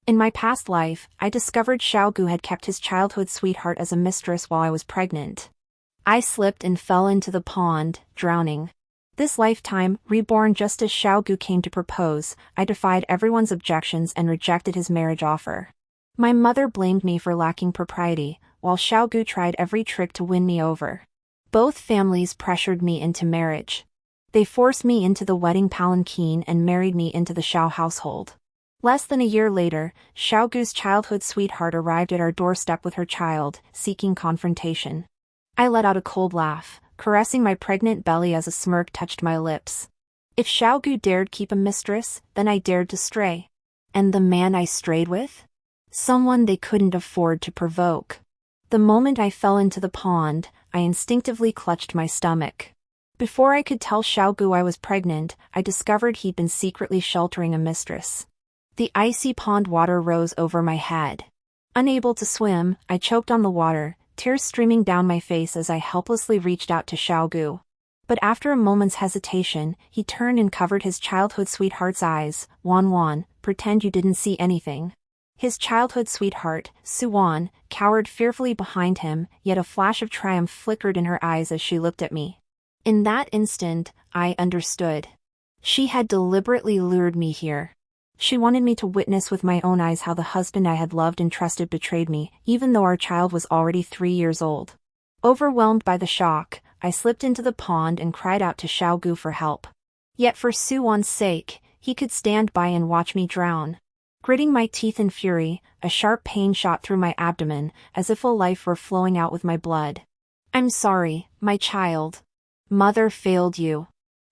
In my past life, I discovered Xiao Gu had kept his childhood sweetheart as a mistress while I was pregnant. I slipped and fell into the pond, drowning. This lifetime, reborn just as Xiao Gu came to propose, I defied everyone's objections and rejected his marriage offer. My mother blamed me for lacking propriety, while Xiao Gu tried every trick to win me over. Both families pressured me into marriage. They forced me into the wedding palanquin and married me into the Xiao household. Less than a year later, Xiao Gu's childhood sweetheart arrived at our doorstep with her child, seeking confrontation. I let out a cold laugh, caressing my pregnant belly as a smirk touched my lips. If Xiao Gu dared keep a mistress, then I dared to stray. And the man I strayed with? Someone they couldn't afford to provoke. The moment I fell into the pond, I instinctively clutched my stomach. Before I could tell Xiao Gu I was pregnant, I discovered he'd been secretly sheltering a mistress. The icy pond water rose over my head. Unable to swim, I choked on the water, tears streaming down my face as I helplessly reached out to Xiao Gu. But after a moment's hesitation, he turned and covered his childhood sweetheart's eyes. Wan, pretend you didn't see anything. His childhood sweetheart, Su Wan, cowered fearfully behind him, yet a flash of triumph flickered in her eyes as she looked at me. In that instant, I understood. She had deliberately lured me here. She wanted me to witness with my own eyes how the husband I had loved and trusted betrayed me, even though our child was already 3 years old. Overwhelmed by the shock, I slipped into the pond and cried out to Xiao Gu for help. Yet for Su Wan's sake, he could stand by and watch me drown. Gritting my teeth in fury, a sharp pain shot through my abdomen, as if a life were flowing out with my blood. I'm sorry, my child. Mother failed you.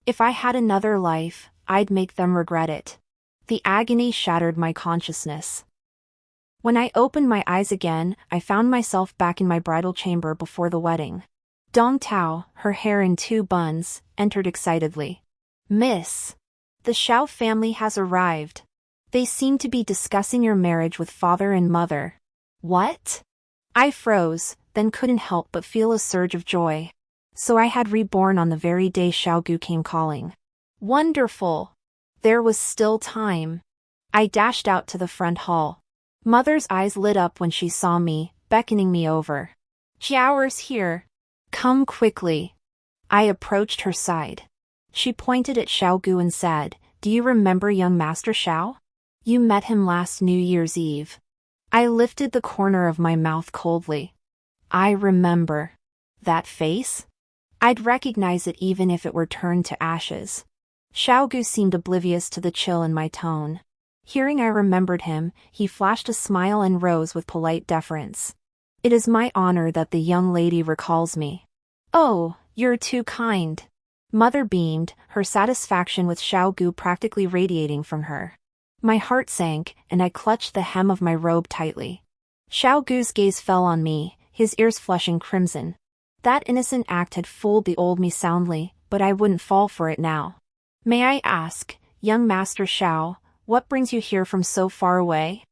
If I had another life, I'd make them regret it. The agony shattered my consciousness. When I opened my eyes again, I found myself back in my bridal chamber before the wedding. Dong Tao, her hair in 2 buns, entered excitedly. Miss, the Xiao family has arrived. They seem to be discussing your marriage with father and mother. What? I froze, then couldn't help but feel a surge of joy. So I had reborn on the very day Xiao Gu came calling. Wonderful! There was still time. I dashed out to the front hall. Mother's eyes lit up when she saw me, beckoning me over. Xiao's here. Come quickly. I approached her side. She pointed at Xiao Gu and said, Do you remember young Master Xiao? You met him last New Year's Eve. I lifted the corner of my mouth coldly. I remember. That face? I'd recognize it even if it were turned to ashes. Xiao Gu seemed oblivious to the chill in my tone. Hearing I remembered him, he flashed a smile and rose with polite deference. It is my honor that the young lady recalls me. Oh, you're too kind. Mother beamed, her satisfaction with Xiao Gu practically radiating from her. My heart sank, and I clutched the hem of my robe tightly. Xiao Gu's gaze fell on me, his ears flushing crimson. That innocent act had fooled the old me soundly, but I wouldn't fall for it now. May I ask, young Master Xiao, what brings you here from so far away?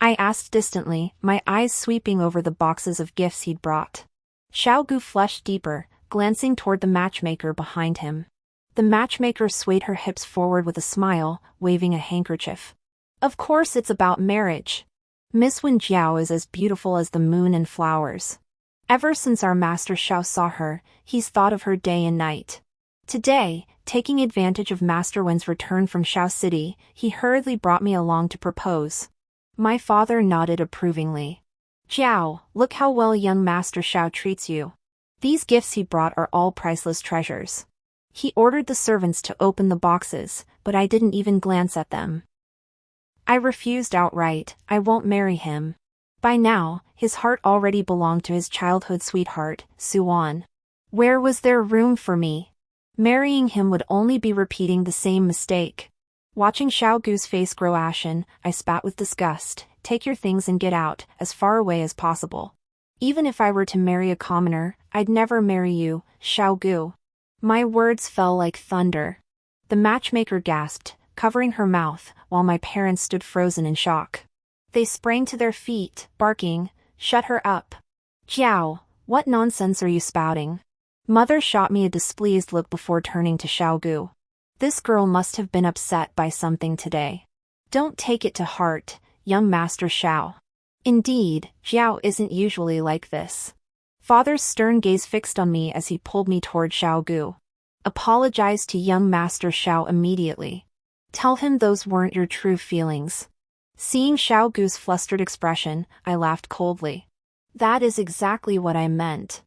I asked distantly, my eyes sweeping over the boxes of gifts he'd brought. Xiao Gu flushed deeper, glancing toward the matchmaker behind him. The matchmaker swayed her hips forward with a smile, waving a handkerchief. Of course it's about marriage. Miss Wen Jiao is as beautiful as the moon and flowers. Ever since our Master Xiao saw her, he's thought of her day and night. Today, taking advantage of Master Wen's return from Xiao City, he hurriedly brought me along to propose. My father nodded approvingly. Jiao, look how well young Master Xiao treats you. These gifts he brought are all priceless treasures. He ordered the servants to open the boxes, but I didn't even glance at them. I refused outright, I won't marry him. By now, his heart already belonged to his childhood sweetheart, Su Wan. Where was there room for me? Marrying him would only be repeating the same mistake. Watching Xiao Gu's face grow ashen, I spat with disgust. Take your things and get out, as far away as possible. Even if I were to marry a commoner, I'd never marry you, Xiao Gu. My words fell like thunder. The matchmaker gasped, covering her mouth, while my parents stood frozen in shock. They sprang to their feet, barking, Shut her up. Jiao, what nonsense are you spouting? Mother shot me a displeased look before turning to Xiao Gu. This girl must have been upset by something today. Don't take it to heart, young Master Xiao. Indeed, Xiao isn't usually like this. Father's stern gaze fixed on me as he pulled me toward Xiao Gu. Apologize to young Master Xiao immediately. Tell him those weren't your true feelings. Seeing Xiao Gu's flustered expression, I laughed coldly. That is exactly what I meant.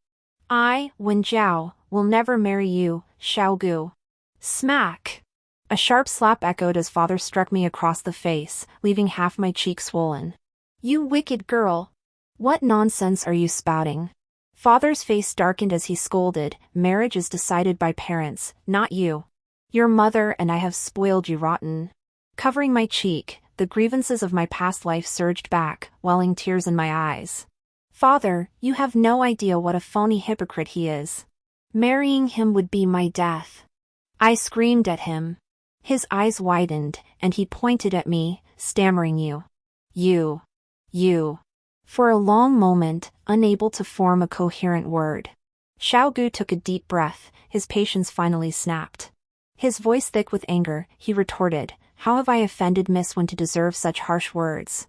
Wen Jiao, will never marry you, Xiao Gu. Smack! A sharp slap echoed as father struck me across the face, leaving half my cheek swollen. You wicked girl! What nonsense are you spouting? Father's face darkened as he scolded. Marriage is decided by parents, not you. Your mother and I have spoiled you rotten. Covering my cheek, the grievances of my past life surged back, welling tears in my eyes. Father, you have no idea what a phony hypocrite he is. Marrying him would be my death. I screamed at him. His eyes widened, and he pointed at me, stammering you. For a long moment, unable to form a coherent word. Xiao Gu took a deep breath, his patience finally snapped. His voice thick with anger, he retorted, how have I offended Miss Wan to deserve such harsh words?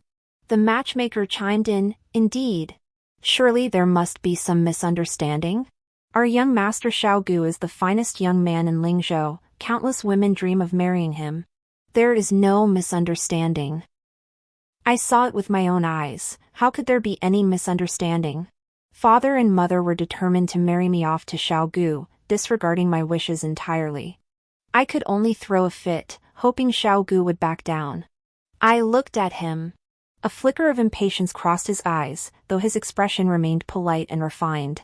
The matchmaker chimed in, indeed. Surely there must be some misunderstanding? Our young master Xiao Gu is the finest young man in Lingzhou, countless women dream of marrying him. There is no misunderstanding. I saw it with my own eyes, how could there be any misunderstanding? Father and mother were determined to marry me off to Xiao Gu, disregarding my wishes entirely. I could only throw a fit, hoping Xiao Gu would back down. I looked at him. A flicker of impatience crossed his eyes, though his expression remained polite and refined.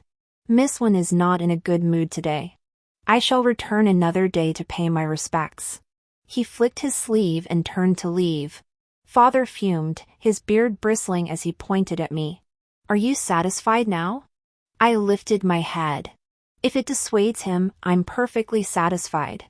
Miss Wan is not in a good mood today. I shall return another day to pay my respects. He flicked his sleeve and turned to leave. Father fumed, his beard bristling as he pointed at me. Are you satisfied now? I lifted my head. If it dissuades him, I'm perfectly satisfied.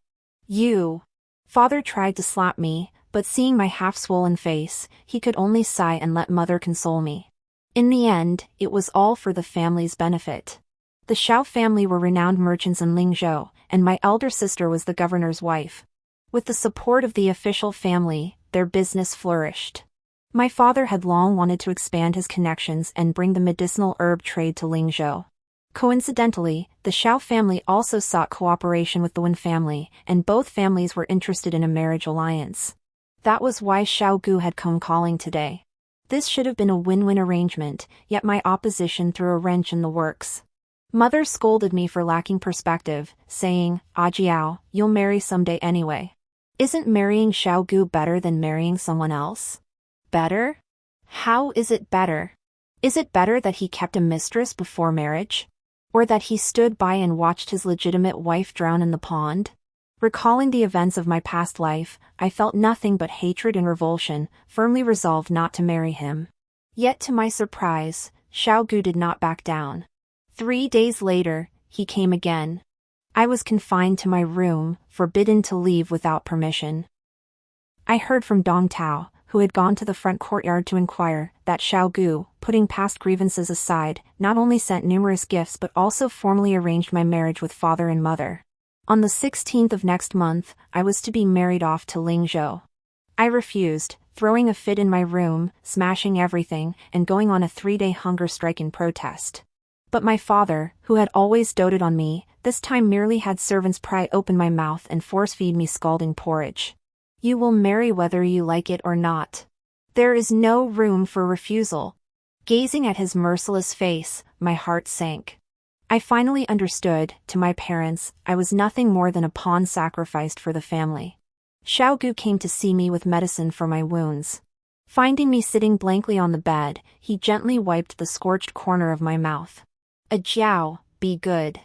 Father tried to slap me, but seeing my half-swollen face, he could only sigh and let mother console me. In the end, it was all for the family's benefit. The Xiao family were renowned merchants in Lingzhou, and my elder sister was the governor's wife. With the support of the official family, their business flourished. My father had long wanted to expand his connections and bring the medicinal herb trade to Lingzhou. Coincidentally, the Xiao family also sought cooperation with the Wan family, and both families were interested in a marriage alliance. That was why Xiao Gu had come calling today. This should have been a win-win arrangement, yet my opposition threw a wrench in the works. Mother scolded me for lacking perspective, saying, Jiao, you'll marry someday anyway. Isn't marrying Xiao Gu better than marrying someone else? Better? How is it better? Is it better that he kept a mistress before marriage? Or that he stood by and watched his legitimate wife drown in the pond? Recalling the events of my past life, I felt nothing but hatred and revulsion, firmly resolved not to marry him. Yet to my surprise, Xiao Gu did not back down. 3 days later, he came again. I was confined to my room, forbidden to leave without permission. I heard from Dong Tao, who had gone to the front courtyard to inquire, that Xiao Gu, putting past grievances aside, not only sent numerous gifts but also formally arranged my marriage with father and mother. On the 16th of next month, I was to be married off to Lingzhou. I refused, throwing a fit in my room, smashing everything, and going on a 3-day hunger strike in protest. But my father, who had always doted on me, this time merely had servants pry open my mouth and force-feed me scalding porridge. You will marry whether you like it or not. There is no room for refusal. Gazing at his merciless face, my heart sank. I finally understood, to my parents, I was nothing more than a pawn sacrificed for the family. Xiao Gu came to see me with medicine for my wounds. Finding me sitting blankly on the bed, he gently wiped the scorched corner of my mouth. Jiao, be good.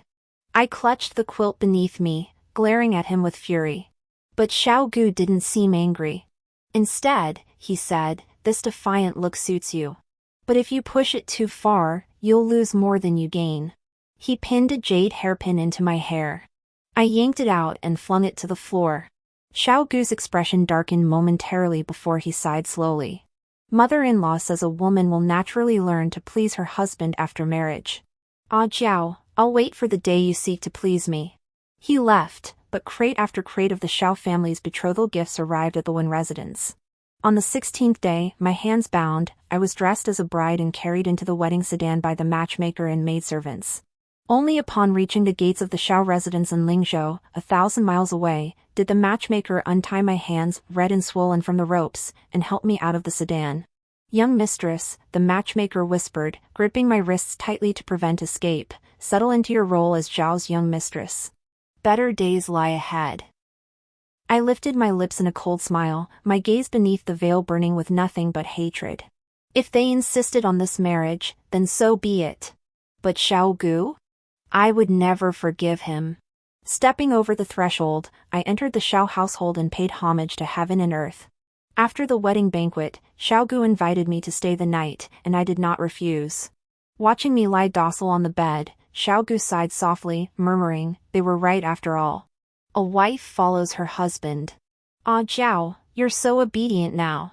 I clutched the quilt beneath me, glaring at him with fury. But Xiao Gu didn't seem angry. Instead, he said, this defiant look suits you. But if you push it too far, you'll lose more than you gain. He pinned a jade hairpin into my hair. I yanked it out and flung it to the floor. Xiao Gu's expression darkened momentarily before he sighed slowly. Mother-in-law says a woman will naturally learn to please her husband after marriage. Jiao, I'll wait for the day you seek to please me. He left, but crate after crate of the Xiao family's betrothal gifts arrived at the Wan residence. On the 16th day, my hands bound, I was dressed as a bride and carried into the wedding sedan by the matchmaker and maidservants. Only upon reaching the gates of the Xiao residence in Lingzhou, 1,000 miles away, did the matchmaker untie my hands, red and swollen from the ropes, and help me out of the sedan. "Young mistress," the matchmaker whispered, gripping my wrists tightly to prevent escape, "settle into your role as Zhao's young mistress. Better days lie ahead." I lifted my lips in a cold smile, my gaze beneath the veil burning with nothing but hatred. If they insisted on this marriage, then so be it. But Xiao Gu? I would never forgive him. Stepping over the threshold, I entered the Xiao household and paid homage to heaven and earth. After the wedding banquet, Xiao Gu invited me to stay the night, and I did not refuse. Watching me lie docile on the bed, Xiao Gu sighed softly, murmuring, "They were right after all. A wife follows her husband. Ah, Zhao, you're so obedient now."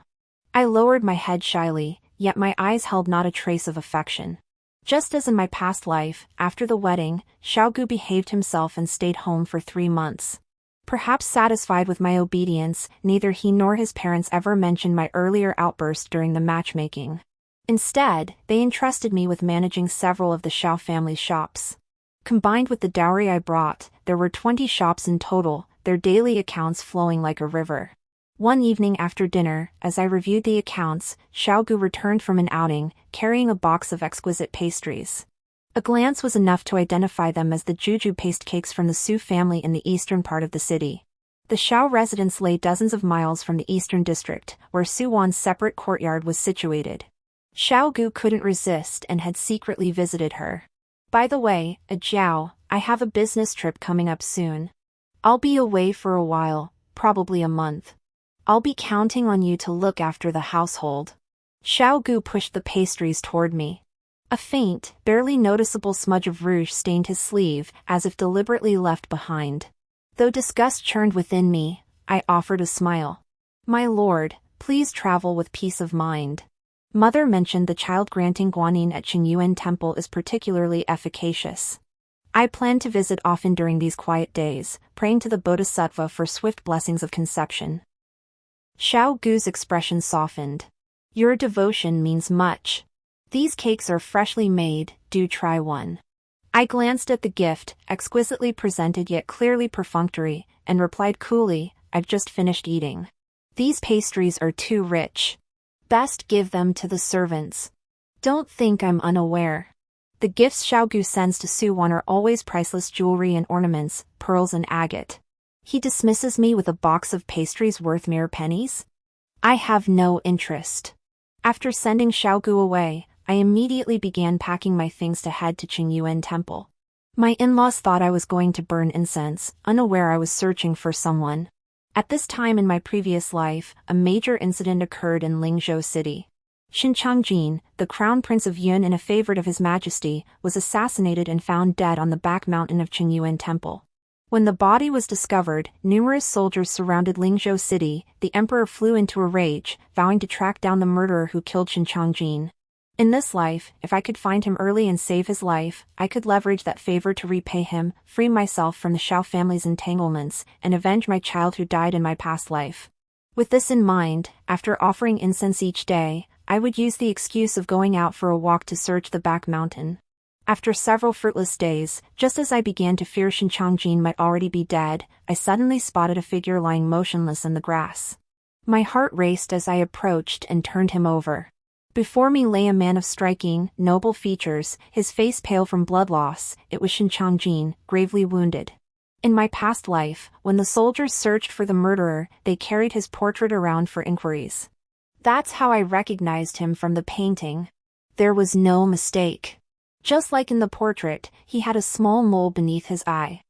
I lowered my head shyly, yet my eyes held not a trace of affection. Just as in my past life, after the wedding, Xiao Gu behaved himself and stayed home for 3 months. Perhaps satisfied with my obedience, neither he nor his parents ever mentioned my earlier outburst during the matchmaking. Instead, they entrusted me with managing several of the Xiao family's shops. Combined with the dowry I brought, there were 20 shops in total, their daily accounts flowing like a river. One evening after dinner, as I reviewed the accounts, Xiao Gu returned from an outing, carrying a box of exquisite pastries. A glance was enough to identify them as the Juju paste cakes from the Su family in the eastern part of the city. The Xiao residence lay dozens of miles from the eastern district, where Su Wan's separate courtyard was situated. Xiao Gu couldn't resist and had secretly visited her. "By the way, Zhao, I have a business trip coming up soon. I'll be away for a while, probably a month. I'll be counting on you to look after the household." Xiao Gu pushed the pastries toward me. A faint, barely noticeable smudge of rouge stained his sleeve, as if deliberately left behind. Though disgust churned within me, I offered a smile. "My lord, please travel with peace of mind. Mother mentioned the child-granting guanyin at Qingyuan Temple is particularly efficacious. I plan to visit often during these quiet days, praying to the Bodhisattva for swift blessings of conception." Xiao Gu's expression softened. "Your devotion means much. These cakes are freshly made, do try one." I glanced at the gift, exquisitely presented yet clearly perfunctory, and replied coolly, "I've just finished eating. These pastries are too rich. Best give them to the servants. Don't think I'm unaware. The gifts Xiao Gu sends to Su Wan are always priceless jewelry and ornaments, pearls and agate. He dismisses me with a box of pastries worth mere pennies? I have no interest." After sending Xiao Gu away, I immediately began packing my things to head to Qingyuan Temple. My in-laws thought I was going to burn incense, unaware I was searching for someone. At this time in my previous life, a major incident occurred in Lingzhou City. Xinqiangjin, the crown prince of Yun and a favorite of His Majesty, was assassinated and found dead on the back mountain of Qingyuan Temple. When the body was discovered, numerous soldiers surrounded Lingzhou City. The emperor flew into a rage, vowing to track down the murderer who killed Xinqiangjin. In this life, if I could find him early and save his life, I could leverage that favor to repay him, free myself from the Xiao family's entanglements, and avenge my child who died in my past life. With this in mind, after offering incense each day, I would use the excuse of going out for a walk to search the back mountain. After several fruitless days, just as I began to fear Xinqiangjin might already be dead, I suddenly spotted a figure lying motionless in the grass. My heart raced as I approached and turned him over. Before me lay a man of striking, noble features, his face pale from blood loss. It was Xinqiangjin, gravely wounded. In my past life, when the soldiers searched for the murderer, they carried his portrait around for inquiries. That's how I recognized him from the painting. There was no mistake. Just like in the portrait, he had a small mole beneath his eye.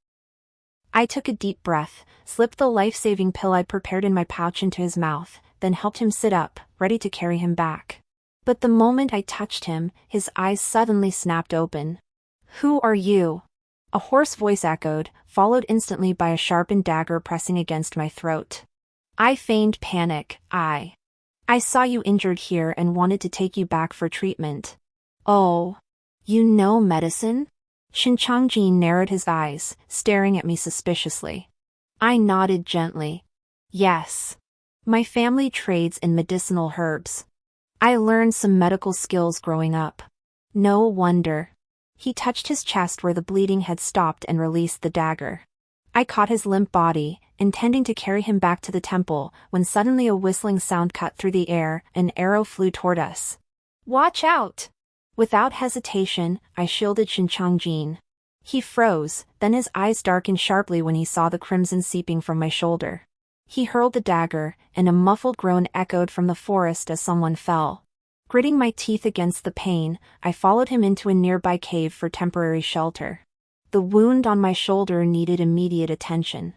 I took a deep breath, slipped the life-saving pill I'd prepared in my pouch into his mouth, then helped him sit up, ready to carry him back. But the moment I touched him, his eyes suddenly snapped open. "Who are you?" A hoarse voice echoed, followed instantly by a sharpened dagger pressing against my throat. I feigned panic. I saw you injured here and wanted to take you back for treatment." "Oh. You know medicine?" Xinqiangjin narrowed his eyes, staring at me suspiciously. I nodded gently. "Yes. My family trades in medicinal herbs. I learned some medical skills growing up. No wonder. He touched his chest where the bleeding had stopped and released the dagger. I caught his limp body, intending to carry him back to the temple, when suddenly a whistling sound cut through the air. An arrow flew toward us. Watch out! Without hesitation, I shielded Shinchongjin. He froze, then his eyes darkened sharply when he saw the crimson seeping from my shoulder. He hurled the dagger, and a muffled groan echoed from the forest as someone fell. Gritting my teeth against the pain, I followed him into a nearby cave for temporary shelter. The wound on my shoulder needed immediate attention.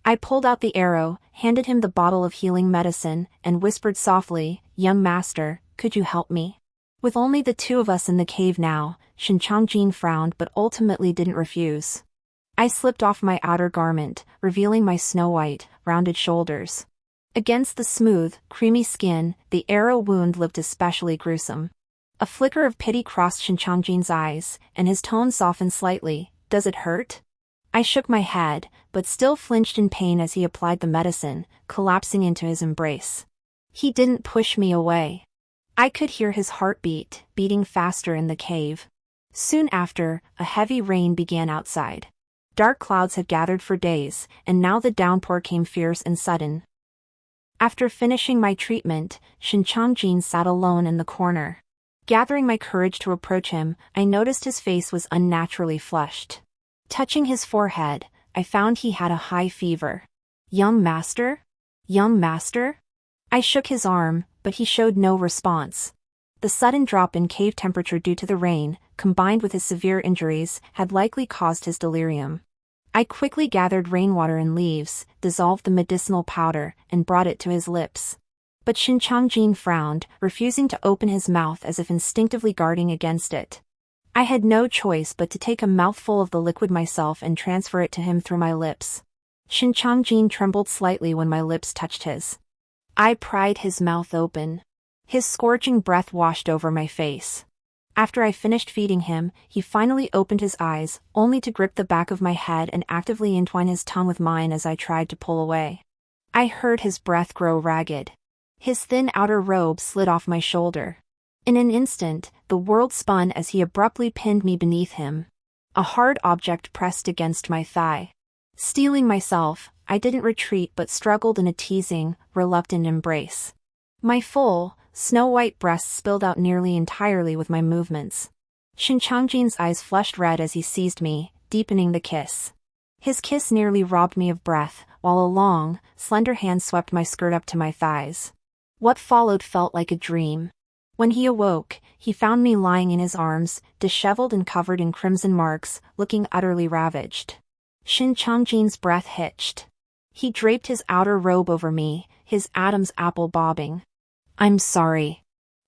I pulled out the arrow, handed him the bottle of healing medicine, and whispered softly, "Young master, could you help me?" With only the two of us in the cave now, Shinchongjin frowned but ultimately didn't refuse. I slipped off my outer garment, revealing my snow-white, rounded shoulders. Against the smooth, creamy skin, the arrow wound looked especially gruesome. A flicker of pity crossed Shinchongjin's eyes, and his tone softened slightly. "Does it hurt?" I shook my head, but still flinched in pain as he applied the medicine, collapsing into his embrace. He didn't push me away. I could hear his heartbeat, beating faster in the cave. Soon after, a heavy rain began outside. Dark clouds had gathered for days, and now the downpour came fierce and sudden. After finishing my treatment, Shinchongjin sat alone in the corner. Gathering my courage to approach him, I noticed his face was unnaturally flushed. Touching his forehead, I found he had a high fever. "Young master? Young master?" I shook his arm, but he showed no response. The sudden drop in cave temperature due to the rain, combined with his severe injuries, had likely caused his delirium. I quickly gathered rainwater and leaves, dissolved the medicinal powder, and brought it to his lips. But Shinchongjin frowned, refusing to open his mouth as if instinctively guarding against it. I had no choice but to take a mouthful of the liquid myself and transfer it to him through my lips. Shinchongjin trembled slightly when my lips touched his. I pried his mouth open. His scorching breath washed over my face. After I finished feeding him, he finally opened his eyes, only to grip the back of my head and actively entwine his tongue with mine as I tried to pull away. I heard his breath grow ragged. His thin outer robe slid off my shoulder. In an instant, the world spun as he abruptly pinned me beneath him. A hard object pressed against my thigh. Steeling myself, I didn't retreat but struggled in a teasing, reluctant embrace. My full, snow-white breasts spilled out nearly entirely with my movements. Shinchongjin's eyes flushed red as he seized me, deepening the kiss. His kiss nearly robbed me of breath, while a long, slender hand swept my skirt up to my thighs. What followed felt like a dream. When he awoke, he found me lying in his arms, disheveled and covered in crimson marks, looking utterly ravaged. Shinchongjin's breath hitched. He draped his outer robe over me, his Adam's apple bobbing. "I'm sorry.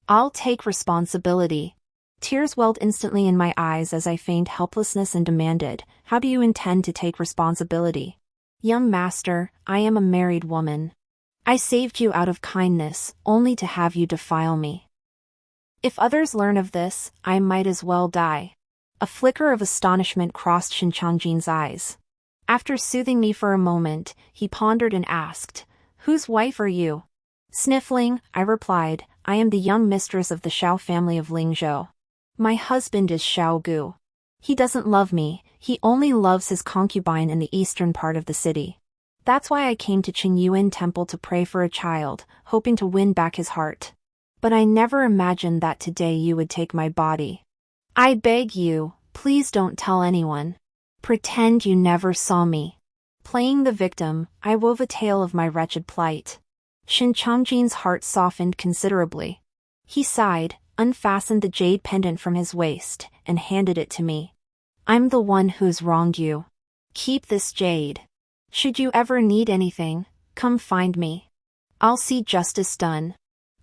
I'll take responsibility." Tears welled instantly in my eyes as I feigned helplessness and demanded, "How do you intend to take responsibility?" "Young master, I am a married woman. I saved you out of kindness, only to have you defile me. If others learn of this, I might as well die." A flicker of astonishment crossed Shinchongjin's eyes. After soothing me for a moment, he pondered and asked, "Whose wife are you?" Sniffling, I replied, "I am the young mistress of the Xiao family of Lingzhou. My husband is Xiao Gu. He doesn't love me, he only loves his concubine in the eastern part of the city. That's why I came to Qingyuan Temple to pray for a child, hoping to win back his heart. But I never imagined that today you would take my body. I beg you, please don't tell anyone. Pretend you never saw me." Playing the victim, I wove a tale of my wretched plight. Shinchongjin's heart softened considerably. He sighed, unfastened the jade pendant from his waist, and handed it to me. "I'm the one who's wronged you. Keep this jade. Should you ever need anything, come find me. I'll see justice done."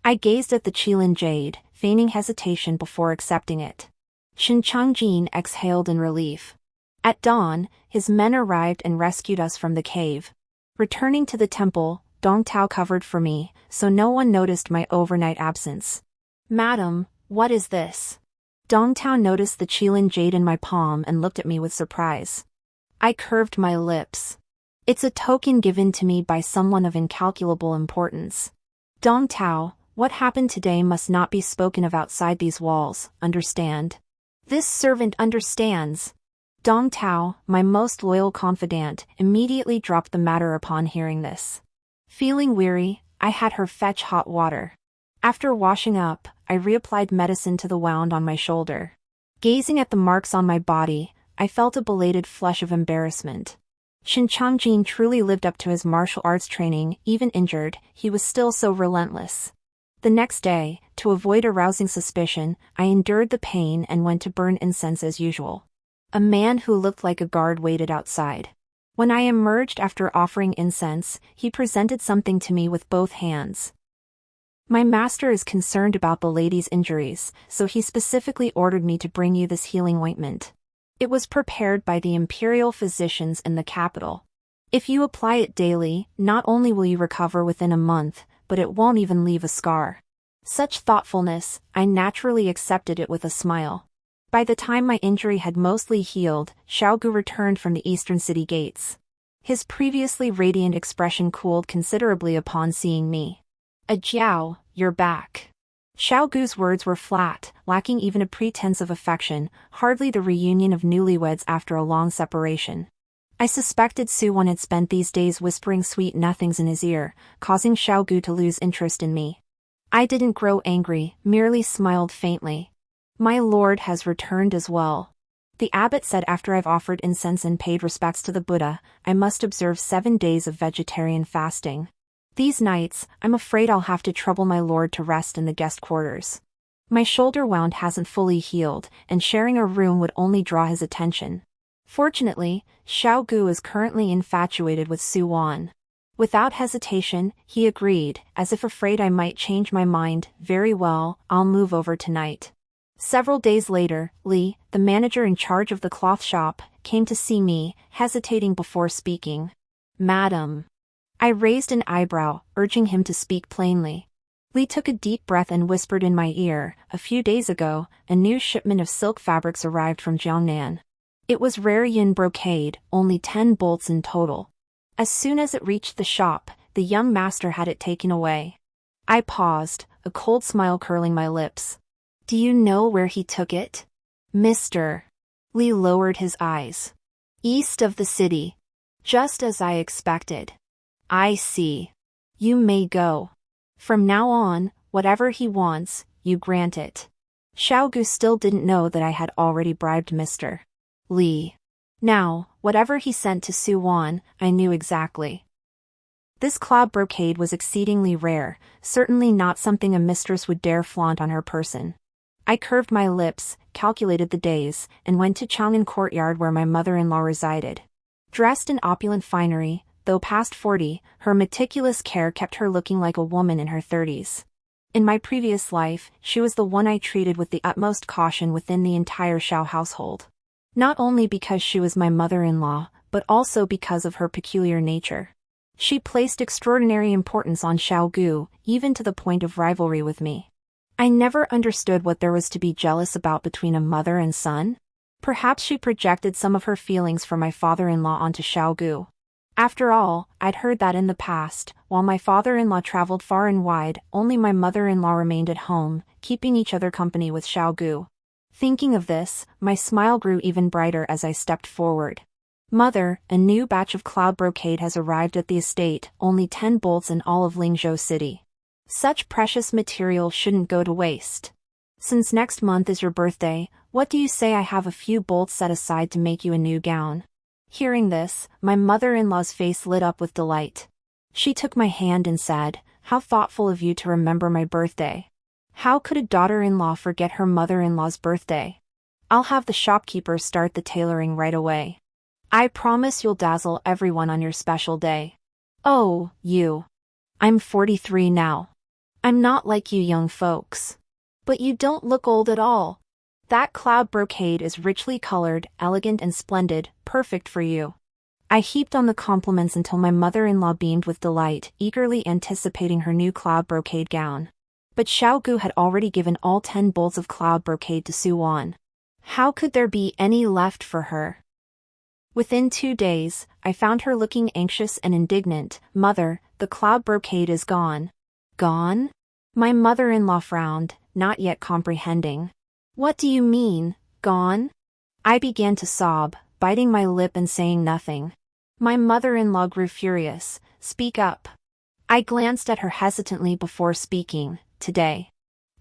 I gazed at the Qilin jade, feigning hesitation before accepting it. Shinchongjin exhaled in relief. At dawn, his men arrived and rescued us from the cave. Returning to the temple, Dongtao covered for me, so no one noticed my overnight absence. "Madam, what is this?" Dongtao noticed the Qilin jade in my palm and looked at me with surprise. I curved my lips. It's a token given to me by someone of incalculable importance. Dong Tao, what happened today must not be spoken of outside these walls, understand? This servant understands. Dong Tao, my most loyal confidant, immediately dropped the matter upon hearing this. Feeling weary, I had her fetch hot water. After washing up, I reapplied medicine to the wound on my shoulder. Gazing at the marks on my body, I felt a belated flush of embarrassment. Shin Changjin truly lived up to his martial arts training. Even injured, he was still so relentless. The next day, to avoid arousing suspicion, I endured the pain and went to burn incense as usual. A man who looked like a guard waited outside. When I emerged after offering incense, he presented something to me with both hands. My master is concerned about the lady's injuries, so he specifically ordered me to bring you this healing ointment. It was prepared by the imperial physicians in the capital. If you apply it daily, not only will you recover within a month, but it won't even leave a scar. Such thoughtfulness, I naturally accepted it with a smile. By the time my injury had mostly healed, Xiao Gu returned from the eastern city gates. His previously radiant expression cooled considerably upon seeing me. Jiao, you're back. Xiao Gu's words were flat, lacking even a pretense of affection, hardly the reunion of newlyweds after a long separation. I suspected Su Wan had spent these days whispering sweet nothings in his ear, causing Xiao Gu to lose interest in me. I didn't grow angry, merely smiled faintly. My lord has returned as well. The abbot said after I've offered incense and paid respects to the Buddha, I must observe 7 days of vegetarian fasting. These nights, I'm afraid I'll have to trouble my lord to rest in the guest quarters. My shoulder wound hasn't fully healed, and sharing a room would only draw his attention. Fortunately, Xiao Gu is currently infatuated with Su Wan. Without hesitation, he agreed, as if afraid I might change my mind. Very well, I'll move over tonight. Several days later, Li, the manager in charge of the cloth shop, came to see me, hesitating before speaking. Madam. I raised an eyebrow, urging him to speak plainly. Li took a deep breath and whispered in my ear, a few days ago, a new shipment of silk fabrics arrived from Jiangnan. It was rare yin brocade, only 10 bolts in total. As soon as it reached the shop, the young master had it taken away. I paused, a cold smile curling my lips. Do you know where he took it? Mr. Li lowered his eyes. East of the city. Just as I expected. I see. You may go. From now on, whatever he wants, you grant it. Xiao Gu still didn't know that I had already bribed Mr. Li. Now, whatever he sent to Su Wan, I knew exactly. This cloud brocade was exceedingly rare, certainly not something a mistress would dare flaunt on her person. I curved my lips, calculated the days, and went to Chang'an courtyard where my mother-in-law resided. Dressed in opulent finery, though past 40, her meticulous care kept her looking like a woman in her 30s. In my previous life, she was the one I treated with the utmost caution within the entire Xiao household. Not only because she was my mother-in-law, but also because of her peculiar nature. She placed extraordinary importance on Xiao Gu, even to the point of rivalry with me. I never understood what there was to be jealous about between a mother and son. Perhaps she projected some of her feelings for my father-in-law onto Xiao Gu. After all, I'd heard that in the past, while my father-in-law traveled far and wide, only my mother-in-law remained at home, keeping each other company with Xiao Gu. Thinking of this, my smile grew even brighter as I stepped forward. Mother, a new batch of cloud brocade has arrived at the estate, only 10 bolts in all of Lingzhou City. Such precious material shouldn't go to waste. Since next month is your birthday, what do you say I have a few bolts set aside to make you a new gown? Hearing this, my mother-in-law's face lit up with delight. She took my hand and said, "How thoughtful of you to remember my birthday. How could a daughter-in-law forget her mother-in-law's birthday? I'll have the shopkeeper start the tailoring right away. I promise you'll dazzle everyone on your special day." Oh, you. I'm 43 now. I'm not like you young folks. But you don't look old at all. That cloud brocade is richly colored, elegant and splendid, perfect for you. I heaped on the compliments until my mother-in-law beamed with delight, eagerly anticipating her new cloud brocade gown. But Xiao Gu had already given all 10 bolts of cloud brocade to Su Wan. How could there be any left for her? Within 2 days, I found her looking anxious and indignant. "Mother, the cloud brocade is gone." "Gone?" My mother-in-law frowned, not yet comprehending. "What do you mean, gone?" I began to sob, biting my lip and saying nothing. My mother-in-law grew furious. "Speak up." I glanced at her hesitantly before speaking. "Today,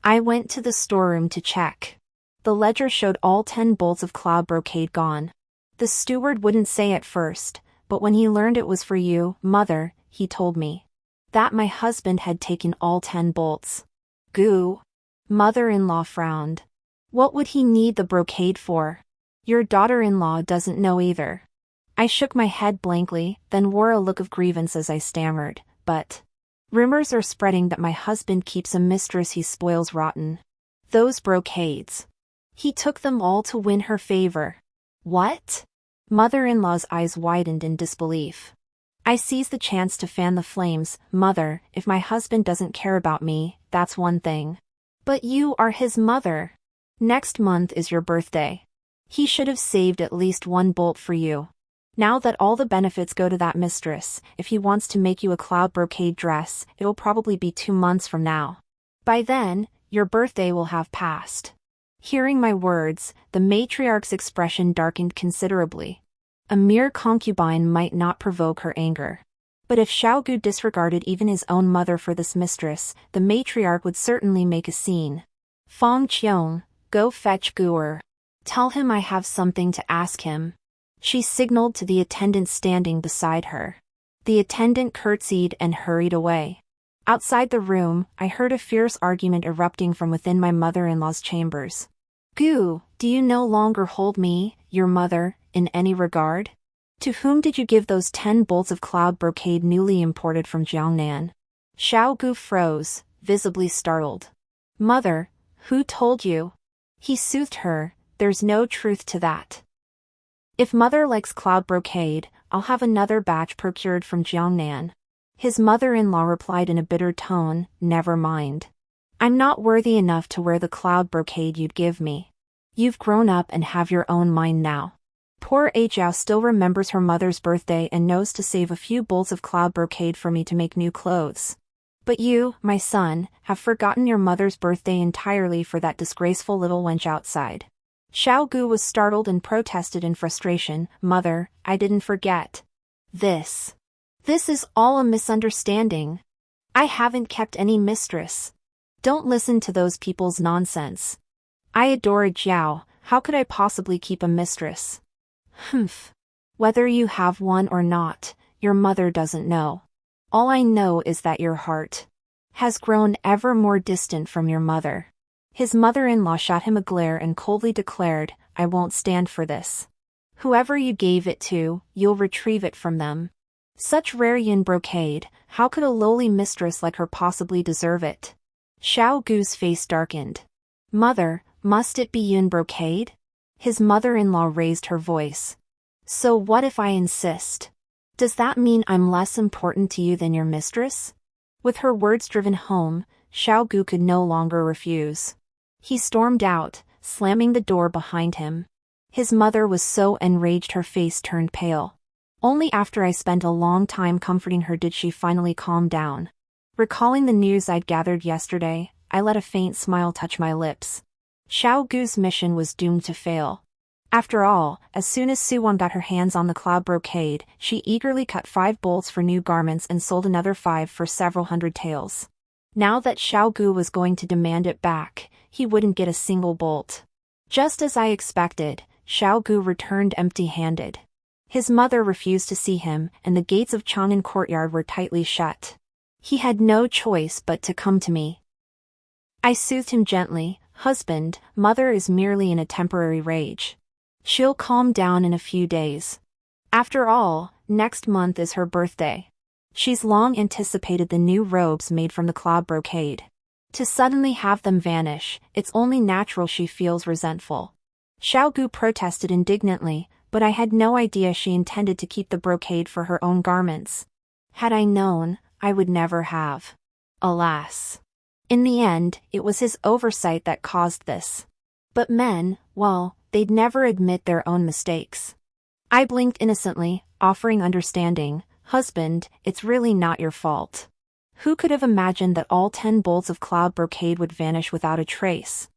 I went to the storeroom to check. The ledger showed all 10 bolts of cloud brocade gone. The steward wouldn't say at first, but when he learned it was for you, Mother, he told me that my husband had taken all 10 bolts." "Gu?" Mother-in-law frowned. "What would he need the brocade for? Your daughter-in-law doesn't know either." I shook my head blankly, then wore a look of grievance as I stammered, "But rumors are spreading that my husband keeps a mistress he spoils rotten. Those brocades. He took them all to win her favor." "What?" Mother-in-law's eyes widened in disbelief. I seized the chance to fan the flames. "Mother, if my husband doesn't care about me, that's one thing. But you are his mother. Next month is your birthday. He should have saved at least 1 bolt for you. Now that all the benefits go to that mistress, if he wants to make you a cloud brocade dress, it'll probably be 2 months from now. By then, your birthday will have passed." Hearing my words, the matriarch's expression darkened considerably. A mere concubine might not provoke her anger. But if Xiao Gu disregarded even his own mother for this mistress, the matriarch would certainly make a scene. "Feng Qiong, go fetch Guer. Tell him I have something to ask him." She signaled to the attendant standing beside her. The attendant curtsied and hurried away. Outside the room, I heard a fierce argument erupting from within my mother-in-law's chambers. "Gu, do you no longer hold me, your mother, in any regard? To whom did you give those 10 bolts of cloud brocade newly imported from Jiangnan?" Xiao Gu froze, visibly startled. "Mother, who told you?" He soothed her. "There's no truth to that. If Mother likes cloud brocade, I'll have another batch procured from Jiangnan." His mother-in-law replied in a bitter tone, "Never mind. I'm not worthy enough to wear the cloud brocade you'd give me. You've grown up and have your own mind now." Poor Xiao still remembers her mother's birthday and knows to save a few bolts of cloud brocade for me to make new clothes. But you, my son, have forgotten your mother's birthday entirely for that disgraceful little wench outside. Xiao Gu was startled and protested in frustration. "Mother, I didn't forget. This is all a misunderstanding. I haven't kept any mistress. Don't listen to those people's nonsense. I adored Jiao, how could I possibly keep a mistress?" "Humph. Whether you have one or not, your mother doesn't know. All I know is that your heart has grown ever more distant from your mother." His mother-in-law shot him a glare and coldly declared, "I won't stand for this. Whoever you gave it to, you'll retrieve it from them. Such rare yin brocade, how could a lowly mistress like her possibly deserve it?" Xiao Gu's face darkened. "Mother, must it be yin brocade?" His mother-in-law raised her voice. "So what if I insist? Does that mean I'm less important to you than your mistress?" With her words driven home, Xiao Gu could no longer refuse. He stormed out, slamming the door behind him. His mother was so enraged her face turned pale. Only after I spent a long time comforting her did she finally calm down. Recalling the news I'd gathered yesterday, I let a faint smile touch my lips. Xiao Gu's mission was doomed to fail. After all, as soon as Su Wan got her hands on the cloud brocade, she eagerly cut 5 bolts for new garments and sold another 5 for several hundred taels. Now that Xiao Gu was going to demand it back, he wouldn't get a single bolt. Just as I expected, Xiao Gu returned empty-handed. His mother refused to see him, and the gates of Chang'an courtyard were tightly shut. He had no choice but to come to me. I soothed him gently. "Husband, Mother is merely in a temporary rage. She'll calm down in a few days. After all, next month is her birthday. She's long anticipated the new robes made from the cloud brocade. To suddenly have them vanish, it's only natural she feels resentful." Xiao Gu protested indignantly, but I had no idea she intended to keep the brocade for her own garments. Had I known, I would never have. Alas. In the end, it was his oversight that caused this. But men, well, they'd never admit their own mistakes. I blinked innocently, offering understanding. Husband, it's really not your fault. Who could have imagined that all 10 bolts of cloud brocade would vanish without a trace?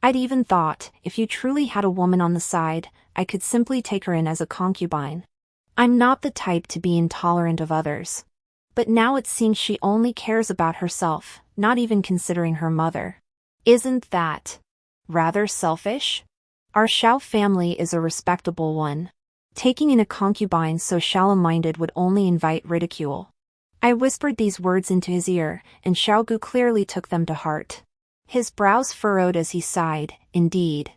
I'd even thought, if you truly had a woman on the side, I could simply take her in as a concubine. I'm not the type to be intolerant of others. But now it seems she only cares about herself, not even considering her mother. Isn't that rather selfish? Our Xiao family is a respectable one. Taking in a concubine so shallow-minded would only invite ridicule. I whispered these words into his ear, and Xiao Gu clearly took them to heart. His brows furrowed as he sighed. Indeed.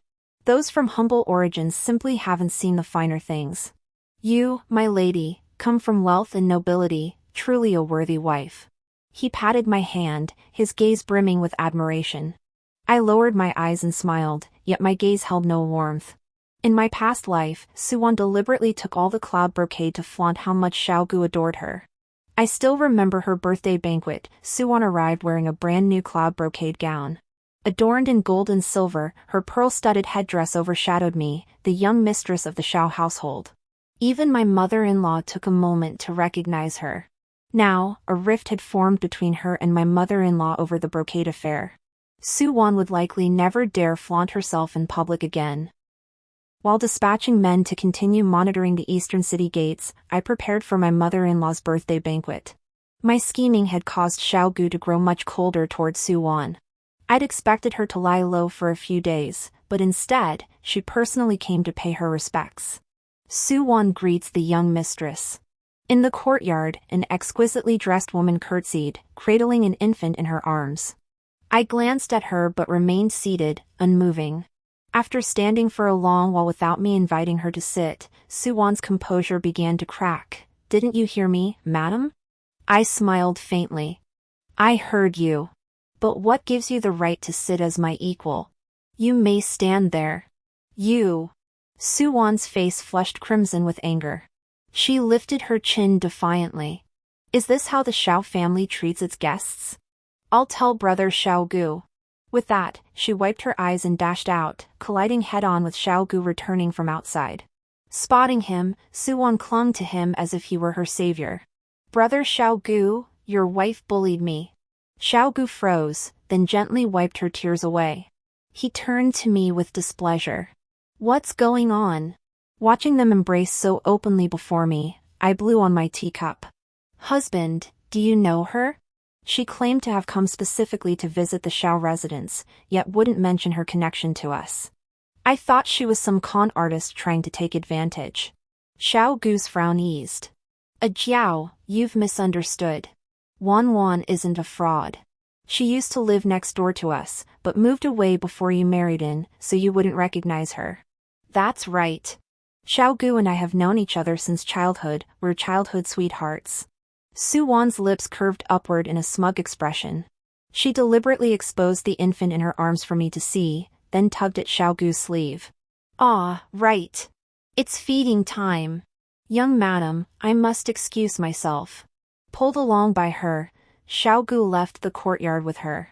Those from humble origins simply haven't seen the finer things. You, my lady, come from wealth and nobility, truly a worthy wife. He patted my hand, his gaze brimming with admiration. I lowered my eyes and smiled, yet my gaze held no warmth. In my past life, Su Wan deliberately took all the cloud brocade to flaunt how much Xiao Gu adored her. I still remember her birthday banquet. Su Wan arrived wearing a brand new cloud brocade gown. Adorned in gold and silver, her pearl-studded headdress overshadowed me, the young mistress of the Xiao household. Even my mother-in-law took a moment to recognize her. Now, a rift had formed between her and my mother-in-law over the brocade affair. Su Wan would likely never dare flaunt herself in public again. While dispatching men to continue monitoring the eastern city gates, I prepared for my mother-in-law's birthday banquet. My scheming had caused Xiao Gu to grow much colder towards Su Wan. I'd expected her to lie low for a few days, but instead, she personally came to pay her respects. Su Wan greets the young mistress. In the courtyard, an exquisitely dressed woman curtsied, cradling an infant in her arms. I glanced at her but remained seated, unmoving. After standing for a long while without me inviting her to sit, Su Wan's composure began to crack. Didn't you hear me, madam? I smiled faintly. I heard you. But what gives you the right to sit as my equal? You may stand there. You. Su Wan's face flushed crimson with anger. She lifted her chin defiantly. Is this how the Xiao family treats its guests? I'll tell brother Xiao Gu. With that, she wiped her eyes and dashed out, colliding head-on with Xiao Gu returning from outside. Spotting him, Su Wan clung to him as if he were her savior. Brother Xiao Gu, your wife bullied me. Xiao Gu froze, then gently wiped her tears away. He turned to me with displeasure. What's going on? Watching them embrace so openly before me, I blew on my teacup. Husband, do you know her? She claimed to have come specifically to visit the Xiao residence, yet wouldn't mention her connection to us. I thought she was some con artist trying to take advantage. Xiao Gu's frown eased. Jiao, you've misunderstood. Wan isn't a fraud. She used to live next door to us, but moved away before you married in, so you wouldn't recognize her. That's right. Xiao Gu and I have known each other since childhood, we're childhood sweethearts. Su Wan's lips curved upward in a smug expression. She deliberately exposed the infant in her arms for me to see, then tugged at Xiao Gu's sleeve. Ah, right. It's feeding time. Young madam, I must excuse myself. Pulled along by her, Xiao Gu left the courtyard with her.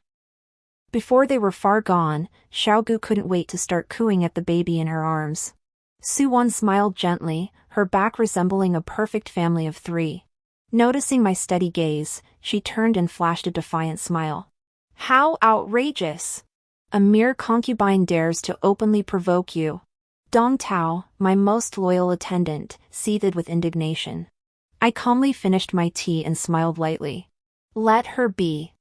Before they were far gone, Xiao Gu couldn't wait to start cooing at the baby in her arms. Su Wan smiled gently, her back resembling a perfect family of 3. Noticing my steady gaze, she turned and flashed a defiant smile. How outrageous! A mere concubine dares to openly provoke you. Dong Tao, my most loyal attendant, seethed with indignation. I calmly finished my tea and smiled lightly. Let her be.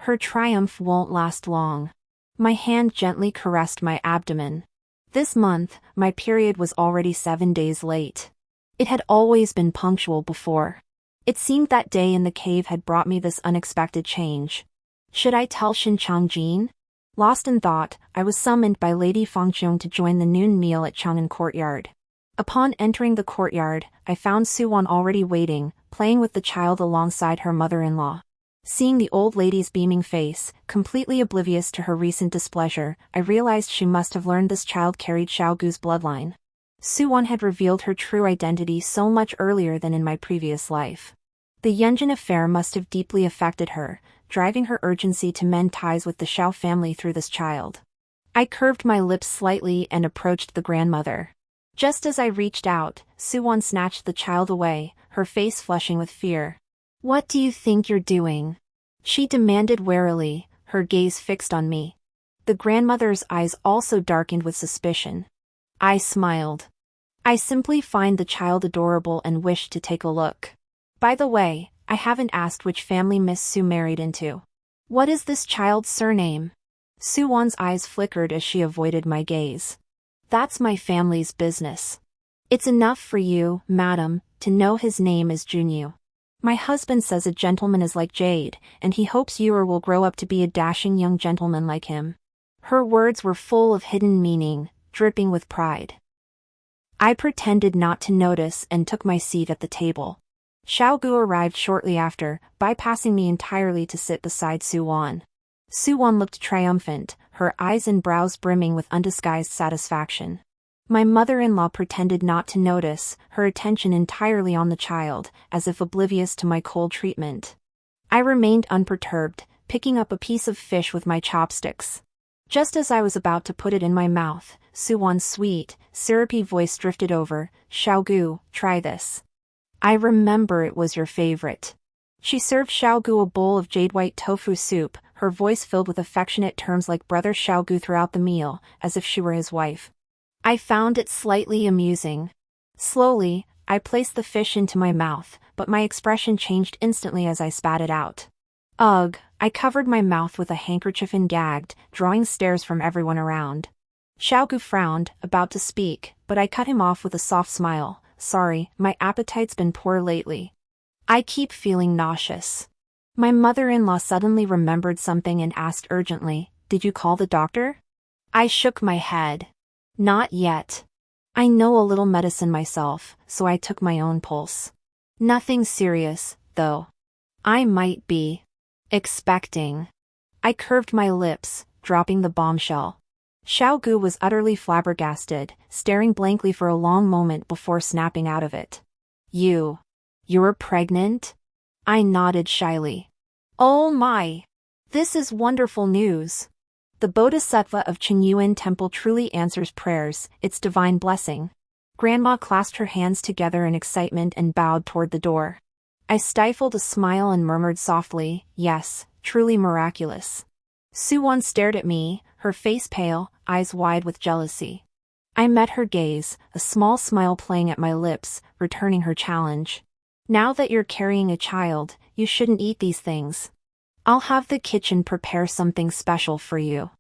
Her triumph won't last long. My hand gently caressed my abdomen. This month, my period was already 7 days late. It had always been punctual before. It seemed that day in the cave had brought me this unexpected change. Should I tell Xinchang Jin? Lost in thought, I was summoned by Lady Fangqiong to join the noon meal at Chang'an Courtyard. Upon entering the courtyard, I found Su Wan already waiting, playing with the child alongside her mother-in-law. Seeing the old lady's beaming face, completely oblivious to her recent displeasure, I realized she must have learned this child carried Xiao Gu's bloodline. Su Wan had revealed her true identity so much earlier than in my previous life. The Yanjin affair must have deeply affected her, driving her urgency to mend ties with the Xiao family through this child. I curved my lips slightly and approached the grandmother. Just as I reached out, Su Wan snatched the child away, her face flushing with fear. "What do you think you're doing?" she demanded warily, her gaze fixed on me. The grandmother's eyes also darkened with suspicion. I smiled. "I simply find the child adorable and wished to take a look. By the way, I haven't asked which family Miss Su married into. What is this child's surname?" Su Wan's eyes flickered as she avoided my gaze. "That's my family's business. It's enough for you, madam, to know his name is Junyu. My husband says a gentleman is like jade, and he hopes you will grow up to be a dashing young gentleman like him." Her words were full of hidden meaning, dripping with pride. I pretended not to notice and took my seat at the table. Xiao Gu arrived shortly after, bypassing me entirely to sit beside Su Wan. Su Wan looked triumphant, her eyes and brows brimming with undisguised satisfaction. My mother-in-law pretended not to notice, her attention entirely on the child, as if oblivious to my cold treatment. I remained unperturbed, picking up a piece of fish with my chopsticks. Just as I was about to put it in my mouth, Su Wan's sweet, syrupy voice drifted over. "Xiao Gu, try this. I remember it was your favorite." She served Xiao Gu a bowl of jade-white tofu soup, her voice filled with affectionate terms like brother Xiao Gu throughout the meal, as if she were his wife. I found it slightly amusing. Slowly, I placed the fish into my mouth, but my expression changed instantly as I spat it out. Ugh, I covered my mouth with a handkerchief and gagged, drawing stares from everyone around. Xiao Gu frowned, about to speak, but I cut him off with a soft smile. "Sorry, my appetite's been poor lately. I keep feeling nauseous." My mother-in-law suddenly remembered something and asked urgently, "Did you call the doctor?" I shook my head. "Not yet. I know a little medicine myself, so I took my own pulse. Nothing serious, though. I might be expecting." I curved my lips, dropping the bombshell. Xiao Gu was utterly flabbergasted, staring blankly for a long moment before snapping out of it. You're pregnant?" I nodded shyly. "Oh my! This is wonderful news. The Bodhisattva of Qingyuan Temple truly answers prayers, its divine blessing." Grandma clasped her hands together in excitement and bowed toward the door. I stifled a smile and murmured softly, "Yes, truly miraculous." Su Wan stared at me, her face pale, eyes wide with jealousy. I met her gaze, a small smile playing at my lips, returning her challenge. "Now that you're carrying a child, you shouldn't eat these things. I'll have the kitchen prepare something special for you."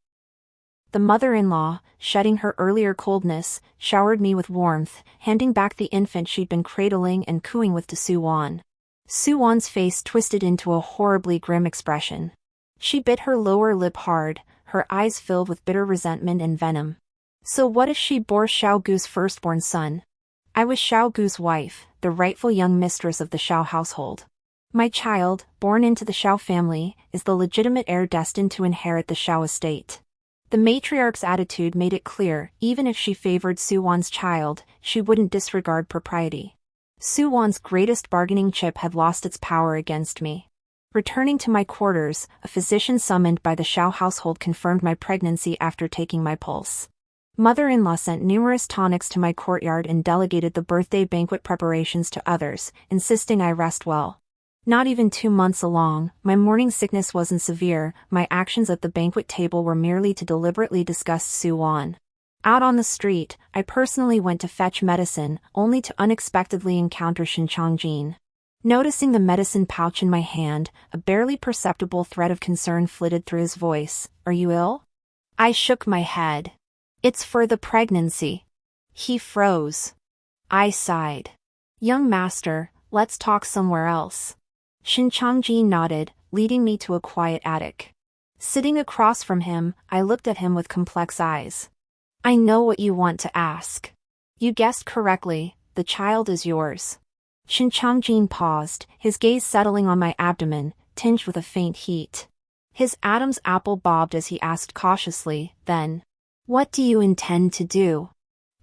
The mother-in-law, shedding her earlier coldness, showered me with warmth, handing back the infant she'd been cradling and cooing with to Su Wan. Su Wan's face twisted into a horribly grim expression. She bit her lower lip hard, her eyes filled with bitter resentment and venom. So what if she bore Xiao Gu's firstborn son? I was Xiao Gu's wife, the rightful young mistress of the Xiao household. My child, born into the Xiao family, is the legitimate heir destined to inherit the Xiao estate. The matriarch's attitude made it clear, even if she favored Su Wan's child, she wouldn't disregard propriety. Su Wan's greatest bargaining chip had lost its power against me. Returning to my quarters, a physician summoned by the Xiao household confirmed my pregnancy after taking my pulse. Mother-in-law sent numerous tonics to my courtyard and delegated the birthday banquet preparations to others, insisting I rest well. Not even 2 months along, my morning sickness wasn't severe, my actions at the banquet table were merely to deliberately disgust Su Wan. Out on the street, I personally went to fetch medicine, only to unexpectedly encounter Shin Changjin. Noticing the medicine pouch in my hand, a barely perceptible thread of concern flitted through his voice. "Are you ill?" I shook my head. "It's for the pregnancy." He froze. I sighed. "Young master, let's talk somewhere else." Shin Changjin nodded, leading me to a quiet attic. Sitting across from him, I looked at him with complex eyes. "I know what you want to ask. You guessed correctly, the child is yours." Shin Changjin paused, his gaze settling on my abdomen, tinged with a faint heat. His Adam's apple bobbed as he asked cautiously, then, "What do you intend to do?"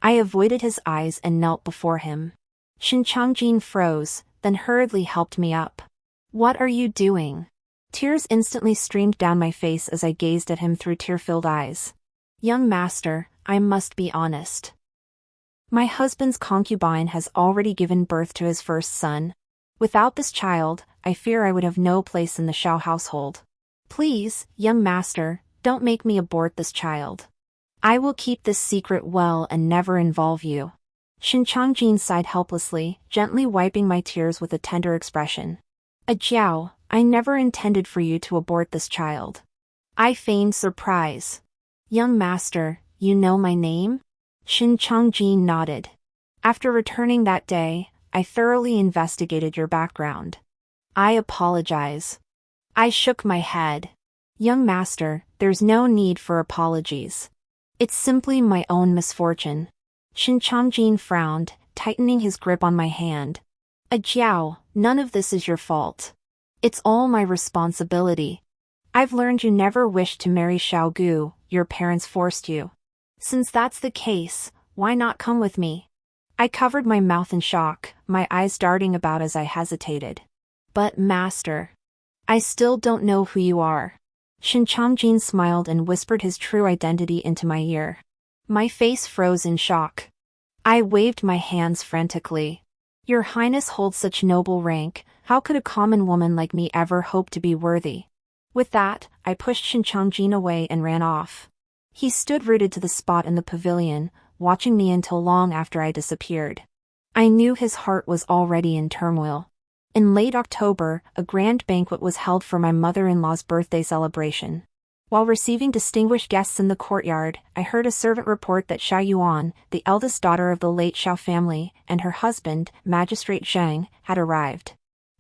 I avoided his eyes and knelt before him. Shin Changjin froze, then hurriedly helped me up. "What are you doing?" Tears instantly streamed down my face as I gazed at him through tear-filled eyes. "Young master, I must be honest. My husband's concubine has already given birth to his first son. Without this child, I fear I would have no place in the Xiao household. Please, young master, don't make me abort this child. I will keep this secret well and never involve you. Shin Changjin sighed helplessly, gently wiping my tears with a tender expression. Jiao, I never intended for you to abort this child. I feigned surprise. Young master, you know my name? Shin Changjin nodded. After returning that day, I thoroughly investigated your background. I apologize. I shook my head. Young master, there's no need for apologies. It's simply my own misfortune. Shin Changjin frowned, tightening his grip on my hand. Jiao, none of this is your fault. It's all my responsibility. I've learned you never wished to marry Xiao Gu, your parents forced you. Since that's the case, why not come with me? I covered my mouth in shock, my eyes darting about as I hesitated. But master, I still don't know who you are. Shin Changjin smiled and whispered his true identity into my ear. My face froze in shock. I waved my hands frantically. Your Highness holds such noble rank, how could a common woman like me ever hope to be worthy? With that, I pushed Shin Changjin away and ran off. He stood rooted to the spot in the pavilion, watching me until long after I disappeared. I knew his heart was already in turmoil. In late October, a grand banquet was held for my mother-in-law's birthday celebration. While receiving distinguished guests in the courtyard, I heard a servant report that Xiao Yuan, the eldest daughter of the late Xiao family, and her husband, Magistrate Zhang, had arrived.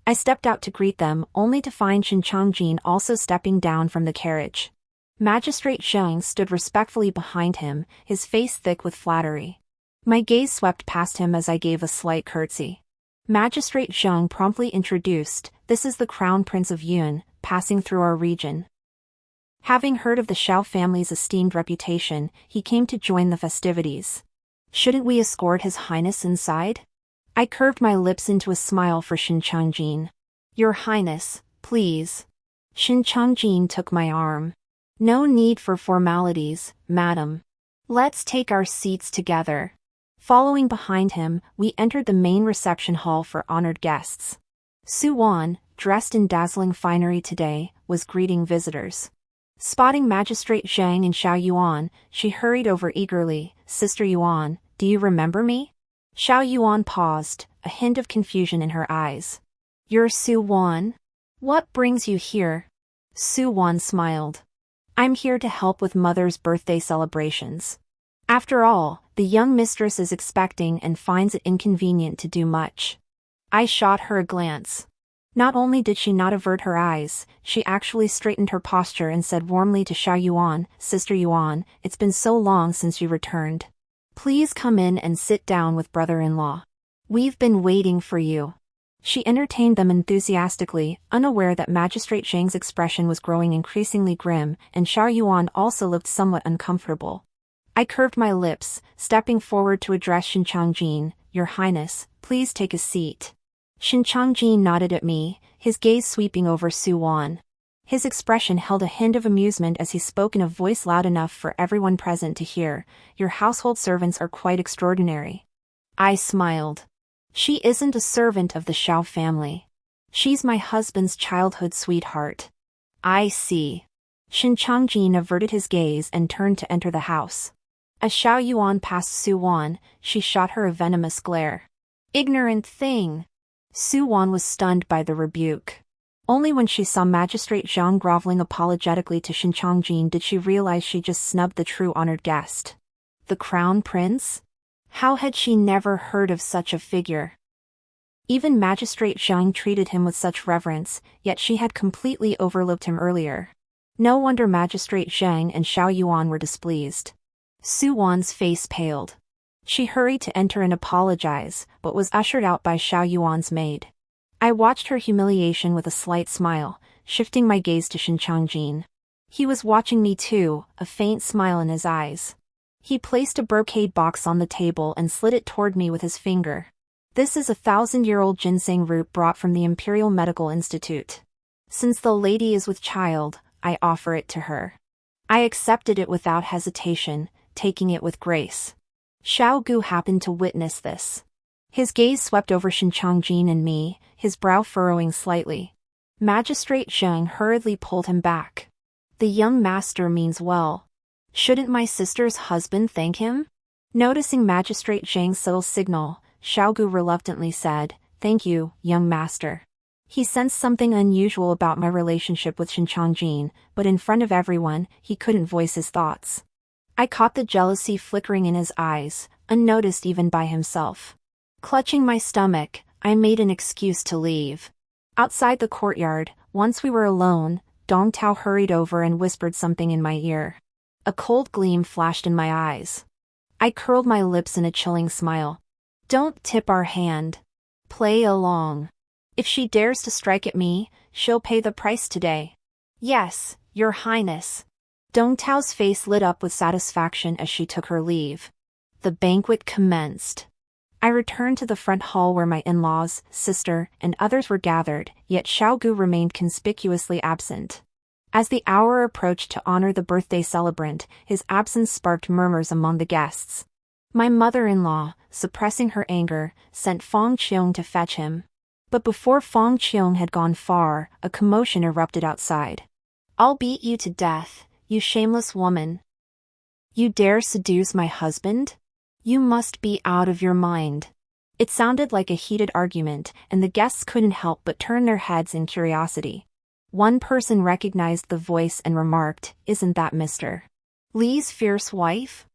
I stepped out to greet them, only to find Shin Changjin also stepping down from the carriage. Magistrate Zhang stood respectfully behind him, his face thick with flattery. My gaze swept past him as I gave a slight curtsy. Magistrate Zhang promptly introduced, "This is the Crown Prince of Yun, passing through our region." Having heard of the Xiao family's esteemed reputation, he came to join the festivities. Shouldn't we escort His Highness inside? I curved my lips into a smile for Shin Changjin. Your Highness, please. Shin Changjin took my arm. No need for formalities, madam. Let's take our seats together. Following behind him, we entered the main reception hall for honored guests. Su Wan, dressed in dazzling finery today, was greeting visitors. Spotting Magistrate Zhang and Xiao Yuan, she hurried over eagerly. Sister Yuan, do you remember me? Xiao Yuan paused, a hint of confusion in her eyes. You're Su Wan? What brings you here? Su Wan smiled. I'm here to help with Mother's birthday celebrations. After all, the young mistress is expecting and finds it inconvenient to do much. I shot her a glance. Not only did she not avert her eyes, she actually straightened her posture and said warmly to Xiao Yuan, Sister Yuan, it's been so long since you returned. Please come in and sit down with brother-in-law. We've been waiting for you. She entertained them enthusiastically, unaware that Magistrate Zhang's expression was growing increasingly grim, and Xiao Yuan also looked somewhat uncomfortable. I curved my lips, stepping forward to address Shin Changjin, Your Highness, please take a seat. Shin Changjin nodded at me, his gaze sweeping over Su Wan. His expression held a hint of amusement as he spoke in a voice loud enough for everyone present to hear. Your household servants are quite extraordinary. I smiled. She isn't a servant of the Xiao family. She's my husband's childhood sweetheart. I see. Shin Changjin averted his gaze and turned to enter the house. As Xiao Yuan passed Su Wan, she shot her a venomous glare. Ignorant thing! Su Wan was stunned by the rebuke. Only when she saw Magistrate Zhang groveling apologetically to Shin Changjin did she realize she just snubbed the true honored guest. The Crown Prince? How had she never heard of such a figure? Even Magistrate Zhang treated him with such reverence, yet she had completely overlooked him earlier. No wonder Magistrate Zhang and Xiao Yuan were displeased. Su Wan's face paled. She hurried to enter and apologize, but was ushered out by Xiao Yuan's maid. I watched her humiliation with a slight smile, shifting my gaze to Shin Changjin. He was watching me too, a faint smile in his eyes. He placed a brocade box on the table and slid it toward me with his finger. This is a 1,000-year-old ginseng root brought from the Imperial Medical Institute. Since the lady is with child, I offer it to her. I accepted it without hesitation, taking it with grace. Xiao Gu happened to witness this. His gaze swept over Shinchongjin and me, his brow furrowing slightly. Magistrate Zheng hurriedly pulled him back. The young master means well. Shouldn't my sister's husband thank him? Noticing Magistrate Zheng's subtle signal, Xiao Gu reluctantly said, "Thank you, young master." He sensed something unusual about my relationship with Shinchongjin, but in front of everyone, he couldn't voice his thoughts. I caught the jealousy flickering in his eyes, unnoticed even by himself. Clutching my stomach, I made an excuse to leave. Outside the courtyard, once we were alone, Dong Tao hurried over and whispered something in my ear. A cold gleam flashed in my eyes. I curled my lips in a chilling smile. "Don't tip our hand. Play along. If she dares to strike at me, she'll pay the price today." "Yes, Your Highness." Dong Tao's face lit up with satisfaction as she took her leave. The banquet commenced. I returned to the front hall where my in-laws, sister, and others were gathered, yet Xiao Gu remained conspicuously absent. As the hour approached to honor the birthday celebrant, his absence sparked murmurs among the guests. My mother-in-law, suppressing her anger, sent Fong Qiong to fetch him. But before Fong Qiong had gone far, a commotion erupted outside. "I'll beat you to death, you shameless woman. You dare seduce my husband? You must be out of your mind." It sounded like a heated argument, and the guests couldn't help but turn their heads in curiosity. One person recognized the voice and remarked, "Isn't that Mr. Li's fierce wife?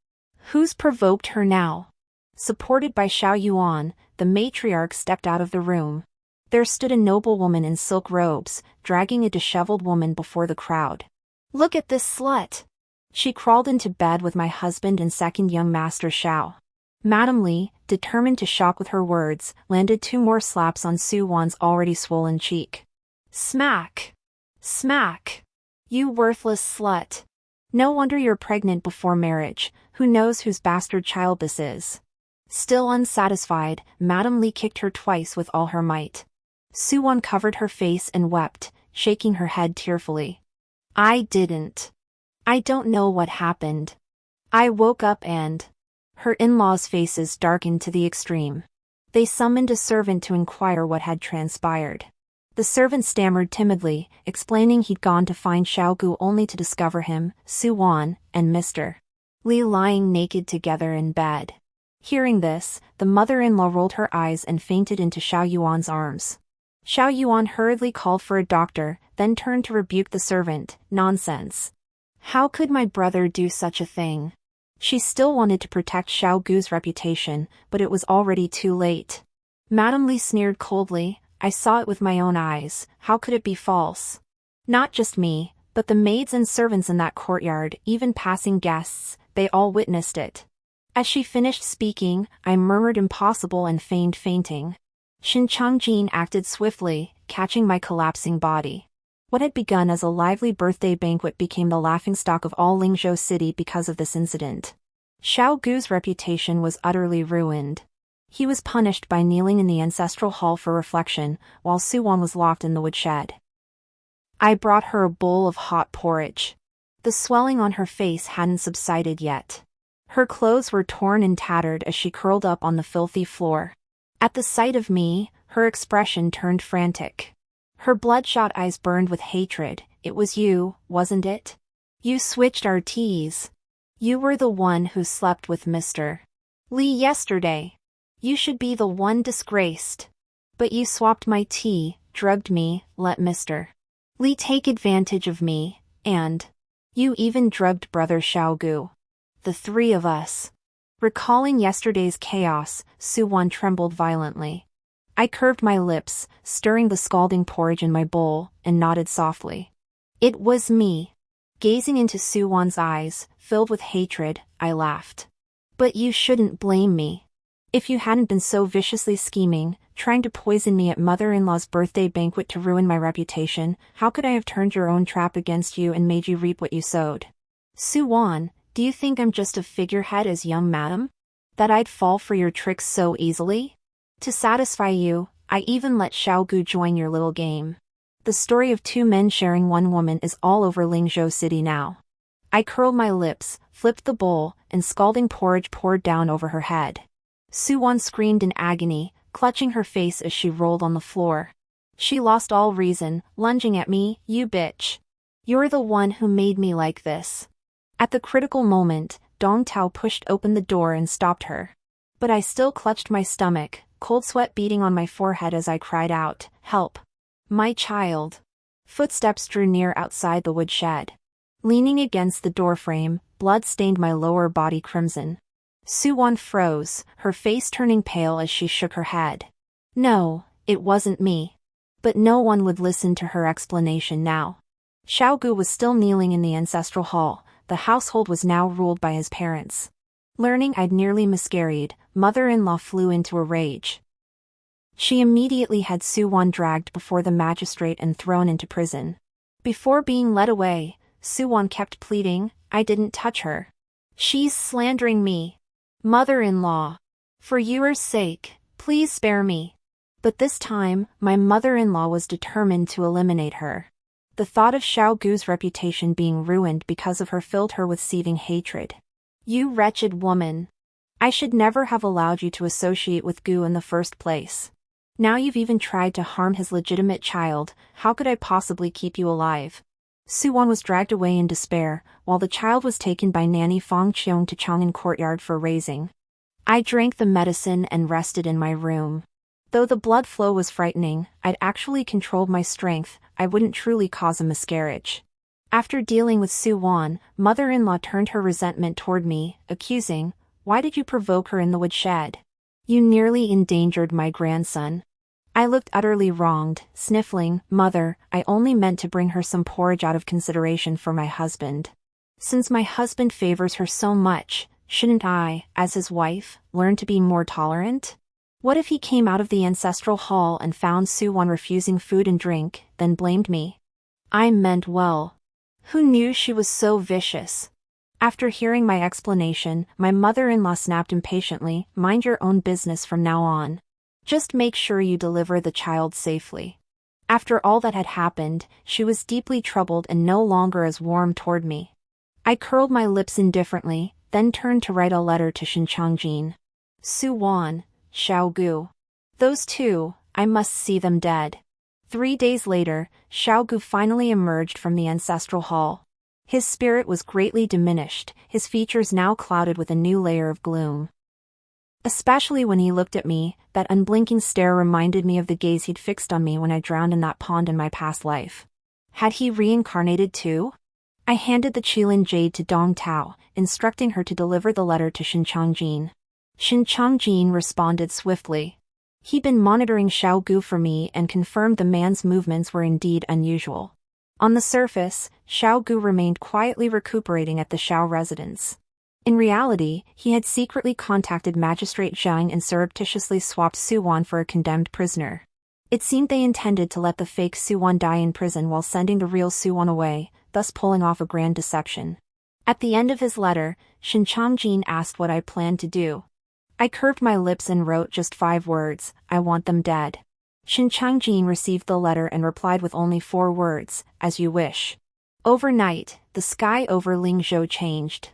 Who's provoked her now?" Supported by Xiao Yuan, the matriarch stepped out of the room. There stood a noblewoman in silk robes, dragging a disheveled woman before the crowd. "Look at this slut! She crawled into bed with my husband and second young master Xiao." Madame Li, determined to shock with her words, landed 2 more slaps on Su Wan's already swollen cheek. "Smack! Smack! You worthless slut! No wonder you're pregnant before marriage, who knows whose bastard child this is." Still unsatisfied, Madame Li kicked her twice with all her might. Su Wan covered her face and wept, shaking her head tearfully. "I didn't. I don't know what happened. I woke up and..." Her in-laws' faces darkened to the extreme. They summoned a servant to inquire what had transpired. The servant stammered timidly, explaining he'd gone to find Xiao Gu only to discover him, Su Wan, and Mr. Li lying naked together in bed. Hearing this, the mother-in-law rolled her eyes and fainted into Xiao Yuan's arms. Xiao Yuan hurriedly called for a doctor, then turned to rebuke the servant. "Nonsense. How could my brother do such a thing?" She still wanted to protect Xiao Gu's reputation, but it was already too late. Madame Li sneered coldly, "I saw it with my own eyes, how could it be false? Not just me, but the maids and servants in that courtyard, even passing guests, they all witnessed it." As she finished speaking, I murmured impossible and feigned fainting. Shinchongjin acted swiftly, catching my collapsing body. What had begun as a lively birthday banquet became the laughingstock of all Lingzhou City because of this incident. Xiao Gu's reputation was utterly ruined. He was punished by kneeling in the ancestral hall for reflection, while Su Wan was locked in the woodshed. I brought her a bowl of hot porridge. The swelling on her face hadn't subsided yet. Her clothes were torn and tattered as she curled up on the filthy floor. At the sight of me, her expression turned frantic. Her bloodshot eyes burned with hatred. "It was you, wasn't it? You switched our teas. You were the one who slept with Mr. Li yesterday. You should be the one disgraced. But you swapped my tea, drugged me, let Mr. Li take advantage of me, and you even drugged brother Xiao Gu. The 3 of us." Recalling yesterday's chaos, Su Wan trembled violently. I curved my lips, stirring the scalding porridge in my bowl, and nodded softly. "It was me." Gazing into Su Wan's eyes, filled with hatred, I laughed. "But you shouldn't blame me. If you hadn't been so viciously scheming, trying to poison me at mother-in-law's birthday banquet to ruin my reputation, how could I have turned your own trap against you and made you reap what you sowed? Su Wan, do you think I'm just a figurehead as young madam? That I'd fall for your tricks so easily? To satisfy you, I even let Xiao Gu join your little game. The story of 2 men sharing 1 woman is all over Lingzhou City now." I curled my lips, flipped the bowl, and scalding porridge poured down over her head. Su Wan screamed in agony, clutching her face as she rolled on the floor. She lost all reason, lunging at me. "You bitch. You're the one who made me like this." At the critical moment, Dong Tao pushed open the door and stopped her. But I still clutched my stomach, cold sweat beading on my forehead as I cried out, "Help! My child!" Footsteps drew near outside the woodshed. Leaning against the doorframe, blood stained my lower body crimson. Su Wan froze, her face turning pale as she shook her head. No, it wasn't me. But no one would listen to her explanation now. Xiao Gu was still kneeling in the ancestral hall. The household was now ruled by his parents. Learning I'd nearly miscarried, mother-in-law flew into a rage. She immediately had Su Wan dragged before the magistrate and thrown into prison. Before being led away, Su Wan kept pleading, "I didn't touch her. She's slandering me. Mother-in-law. For yours sake, please spare me." But this time, my mother-in-law was determined to eliminate her. The thought of Xiao Gu's reputation being ruined because of her filled her with seething hatred. "You wretched woman. I should never have allowed you to associate with Gu in the first place. Now you've even tried to harm his legitimate child, how could I possibly keep you alive?" Su Wan was dragged away in despair, while the child was taken by Nanny Fong Qiong to Chang'an courtyard for raising. I drank the medicine and rested in my room. Though the blood flow was frightening, I'd actually controlled my strength. I wouldn't truly cause a miscarriage. After dealing with Su Wan, mother-in-law turned her resentment toward me, accusing, "Why did you provoke her in the woodshed? You nearly endangered my grandson." I looked utterly wronged, sniffling, "Mother, I only meant to bring her some porridge out of consideration for my husband. Since my husband favors her so much, shouldn't I, as his wife, learn to be more tolerant? What if he came out of the ancestral hall and found Su Wan refusing food and drink, then blamed me? I meant well. Who knew she was so vicious?" After hearing my explanation, my mother-in-law snapped impatiently, "Mind your own business from now on. Just make sure you deliver the child safely." After all that had happened, she was deeply troubled and no longer as warm toward me. I curled my lips indifferently, then turned to write a letter to Shinchongjin. Su Wan, Xiao Gu. Those two, I must see them dead. 3 days later, Xiao Gu finally emerged from the ancestral hall. His spirit was greatly diminished, his features now clouded with a new layer of gloom. Especially when he looked at me, that unblinking stare reminded me of the gaze he'd fixed on me when I drowned in that pond in my past life. Had he reincarnated too? I handed the Qilin jade to Dong Tao, instructing her to deliver the letter to Shinchongjin. Shinchongjin responded swiftly. He'd been monitoring Xiao Gu for me and confirmed the man's movements were indeed unusual. On the surface, Xiao Gu remained quietly recuperating at the Xiao residence. In reality, he had secretly contacted Magistrate Zhang and surreptitiously swapped Su Wan for a condemned prisoner. It seemed they intended to let the fake Su Wan die in prison while sending the real Su Wan away, thus pulling off a grand deception. At the end of his letter, Shinchongjin asked what I planned to do. I curved my lips and wrote just 5 words, "I want them dead." Shinchongjin received the letter and replied with only 4 words, "As you wish." Overnight, the sky over Lingzhou changed.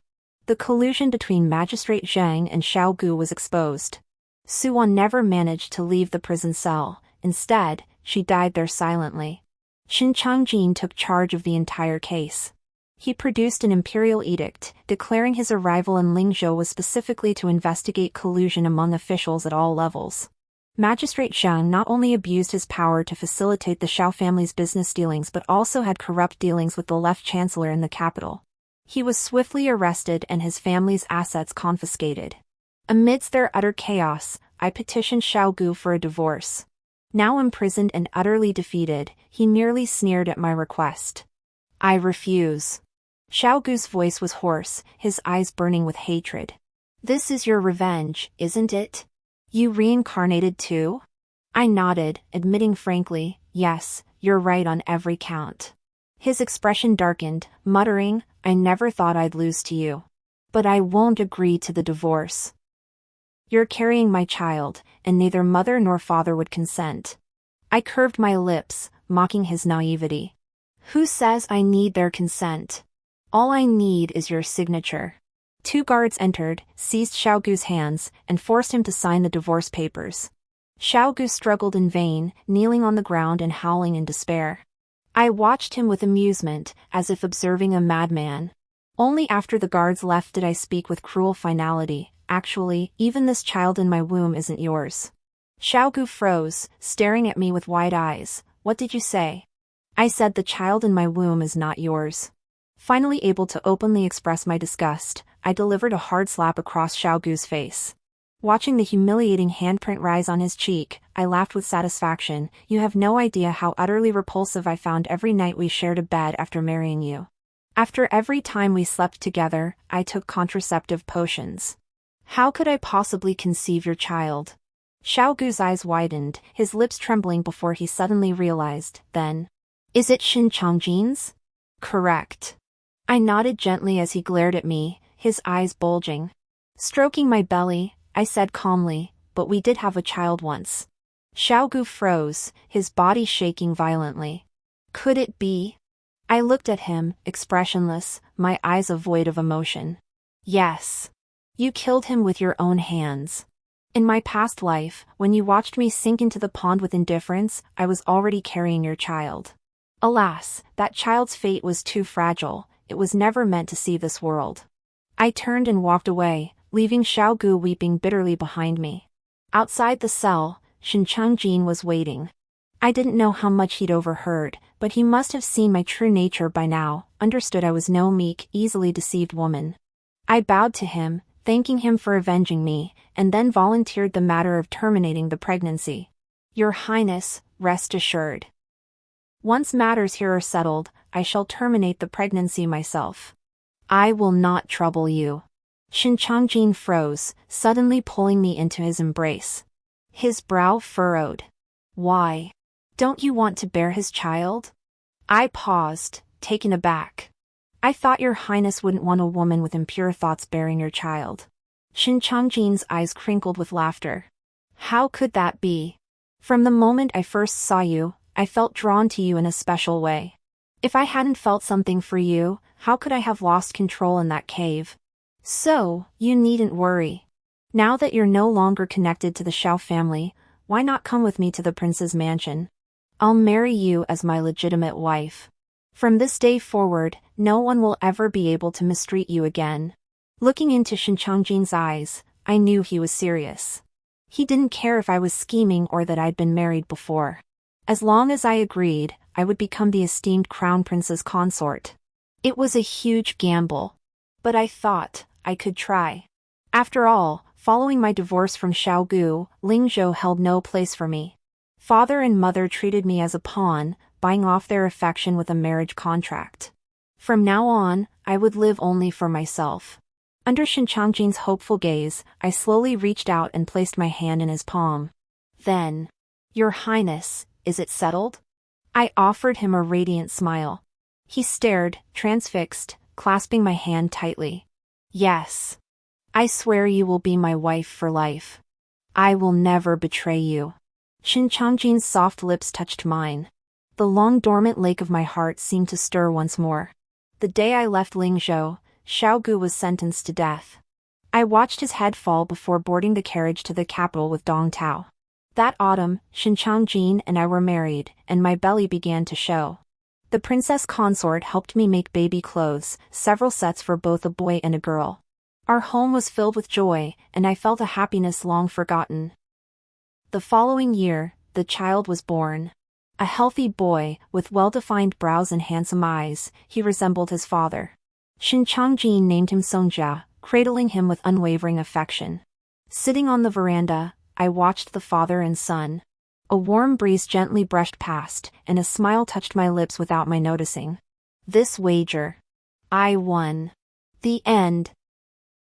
The collusion between Magistrate Zhang and Xiao Gu was exposed. Su Wan never managed to leave the prison cell. Instead, she died there silently. Shinchongjin took charge of the entire case. He produced an imperial edict, declaring his arrival in Lingzhou was specifically to investigate collusion among officials at all levels. Magistrate Zhang not only abused his power to facilitate the Xiao family's business dealings but also had corrupt dealings with the left chancellor in the capital. He was swiftly arrested and his family's assets confiscated. Amidst their utter chaos, I petitioned Xiao Gu for a divorce. Now imprisoned and utterly defeated, he merely sneered at my request. "I refuse." Xiao Gu's voice was hoarse, his eyes burning with hatred. "This is your revenge, isn't it? You reincarnated too?" I nodded, admitting frankly, "Yes, you're right on every count." His expression darkened, muttering, "I never thought I'd lose to you. But I won't agree to the divorce. You're carrying my child, and neither mother nor father would consent." I curved my lips, mocking his naivety. "Who says I need their consent? All I need is your signature." 2 guards entered, seized Xiao Gu's hands, and forced him to sign the divorce papers. Xiao Gu struggled in vain, kneeling on the ground and howling in despair. I watched him with amusement, as if observing a madman. Only after the guards left did I speak with cruel finality. Actually, even this child in my womb isn't yours. Xiao Gu froze, staring at me with wide eyes. What did you say? I said the child in my womb is not yours. Finally able to openly express my disgust, I delivered a hard slap across Xiao Gu's face. Watching the humiliating handprint rise on his cheek, I laughed with satisfaction. You have no idea how utterly repulsive I found every night we shared a bed after marrying you. After every time we slept together, I took contraceptive potions. How could I possibly conceive your child? Xiao Gu's eyes widened, his lips trembling before he suddenly realized, then. Is it Shin Changjin's? Correct. I nodded gently as he glared at me, his eyes bulging. Stroking my belly, I said calmly, but we did have a child once. Xiao Gu froze, his body shaking violently. Could it be? I looked at him, expressionless, my eyes void of emotion. Yes. You killed him with your own hands. In my past life, when you watched me sink into the pond with indifference, I was already carrying your child. Alas, that child's fate was too fragile, it was never meant to see this world. I turned and walked away, leaving Xiao Gu weeping bitterly behind me. Outside the cell, Shin Changjin was waiting. I didn't know how much he'd overheard, but he must have seen my true nature by now, understood I was no meek, easily deceived woman. I bowed to him, thanking him for avenging me, and then volunteered the matter of terminating the pregnancy. Your Highness, rest assured. Once matters here are settled, I shall terminate the pregnancy myself. I will not trouble you. Shin Changjin froze, suddenly pulling me into his embrace. His brow furrowed. Why? Don't you want to bear his child? I paused, taken aback. I thought your Highness wouldn't want a woman with impure thoughts bearing your child. Shin Changjin's eyes crinkled with laughter. How could that be? From the moment I first saw you, I felt drawn to you in a special way. If I hadn't felt something for you, how could I have lost control in that cave? So, you needn't worry. Now that you're no longer connected to the Xiao family, why not come with me to the prince's mansion? I'll marry you as my legitimate wife. From this day forward, no one will ever be able to mistreat you again. Looking into Shin Changjin's eyes, I knew he was serious. He didn't care if I was scheming or that I'd been married before. As long as I agreed, I would become the esteemed crown prince's consort. It was a huge gamble. But I thought, I could try. After all, following my divorce from Xiao Gu, Lingzhou held no place for me. Father and mother treated me as a pawn, buying off their affection with a marriage contract. From now on, I would live only for myself. Under Shin Changjin's hopeful gaze, I slowly reached out and placed my hand in his palm. Then, Your Highness, is it settled? I offered him a radiant smile. He stared, transfixed, clasping my hand tightly. Yes. I swear you will be my wife for life. I will never betray you. Shin Changjin's soft lips touched mine. The long-dormant lake of my heart seemed to stir once more. The day I left Lingzhou, Xiao Gu was sentenced to death. I watched his head fall before boarding the carriage to the capital with Dong Tao. That autumn, Shin Changjin and I were married, and my belly began to show. The princess consort helped me make baby clothes, several sets for both a boy and a girl. Our home was filled with joy, and I felt a happiness long forgotten. The following year, the child was born. A healthy boy, with well-defined brows and handsome eyes, he resembled his father. Shin Changjin named him Songjia, cradling him with unwavering affection. Sitting on the veranda, I watched the father and son. A warm breeze gently brushed past, and a smile touched my lips without my noticing. This wager. I won. The end.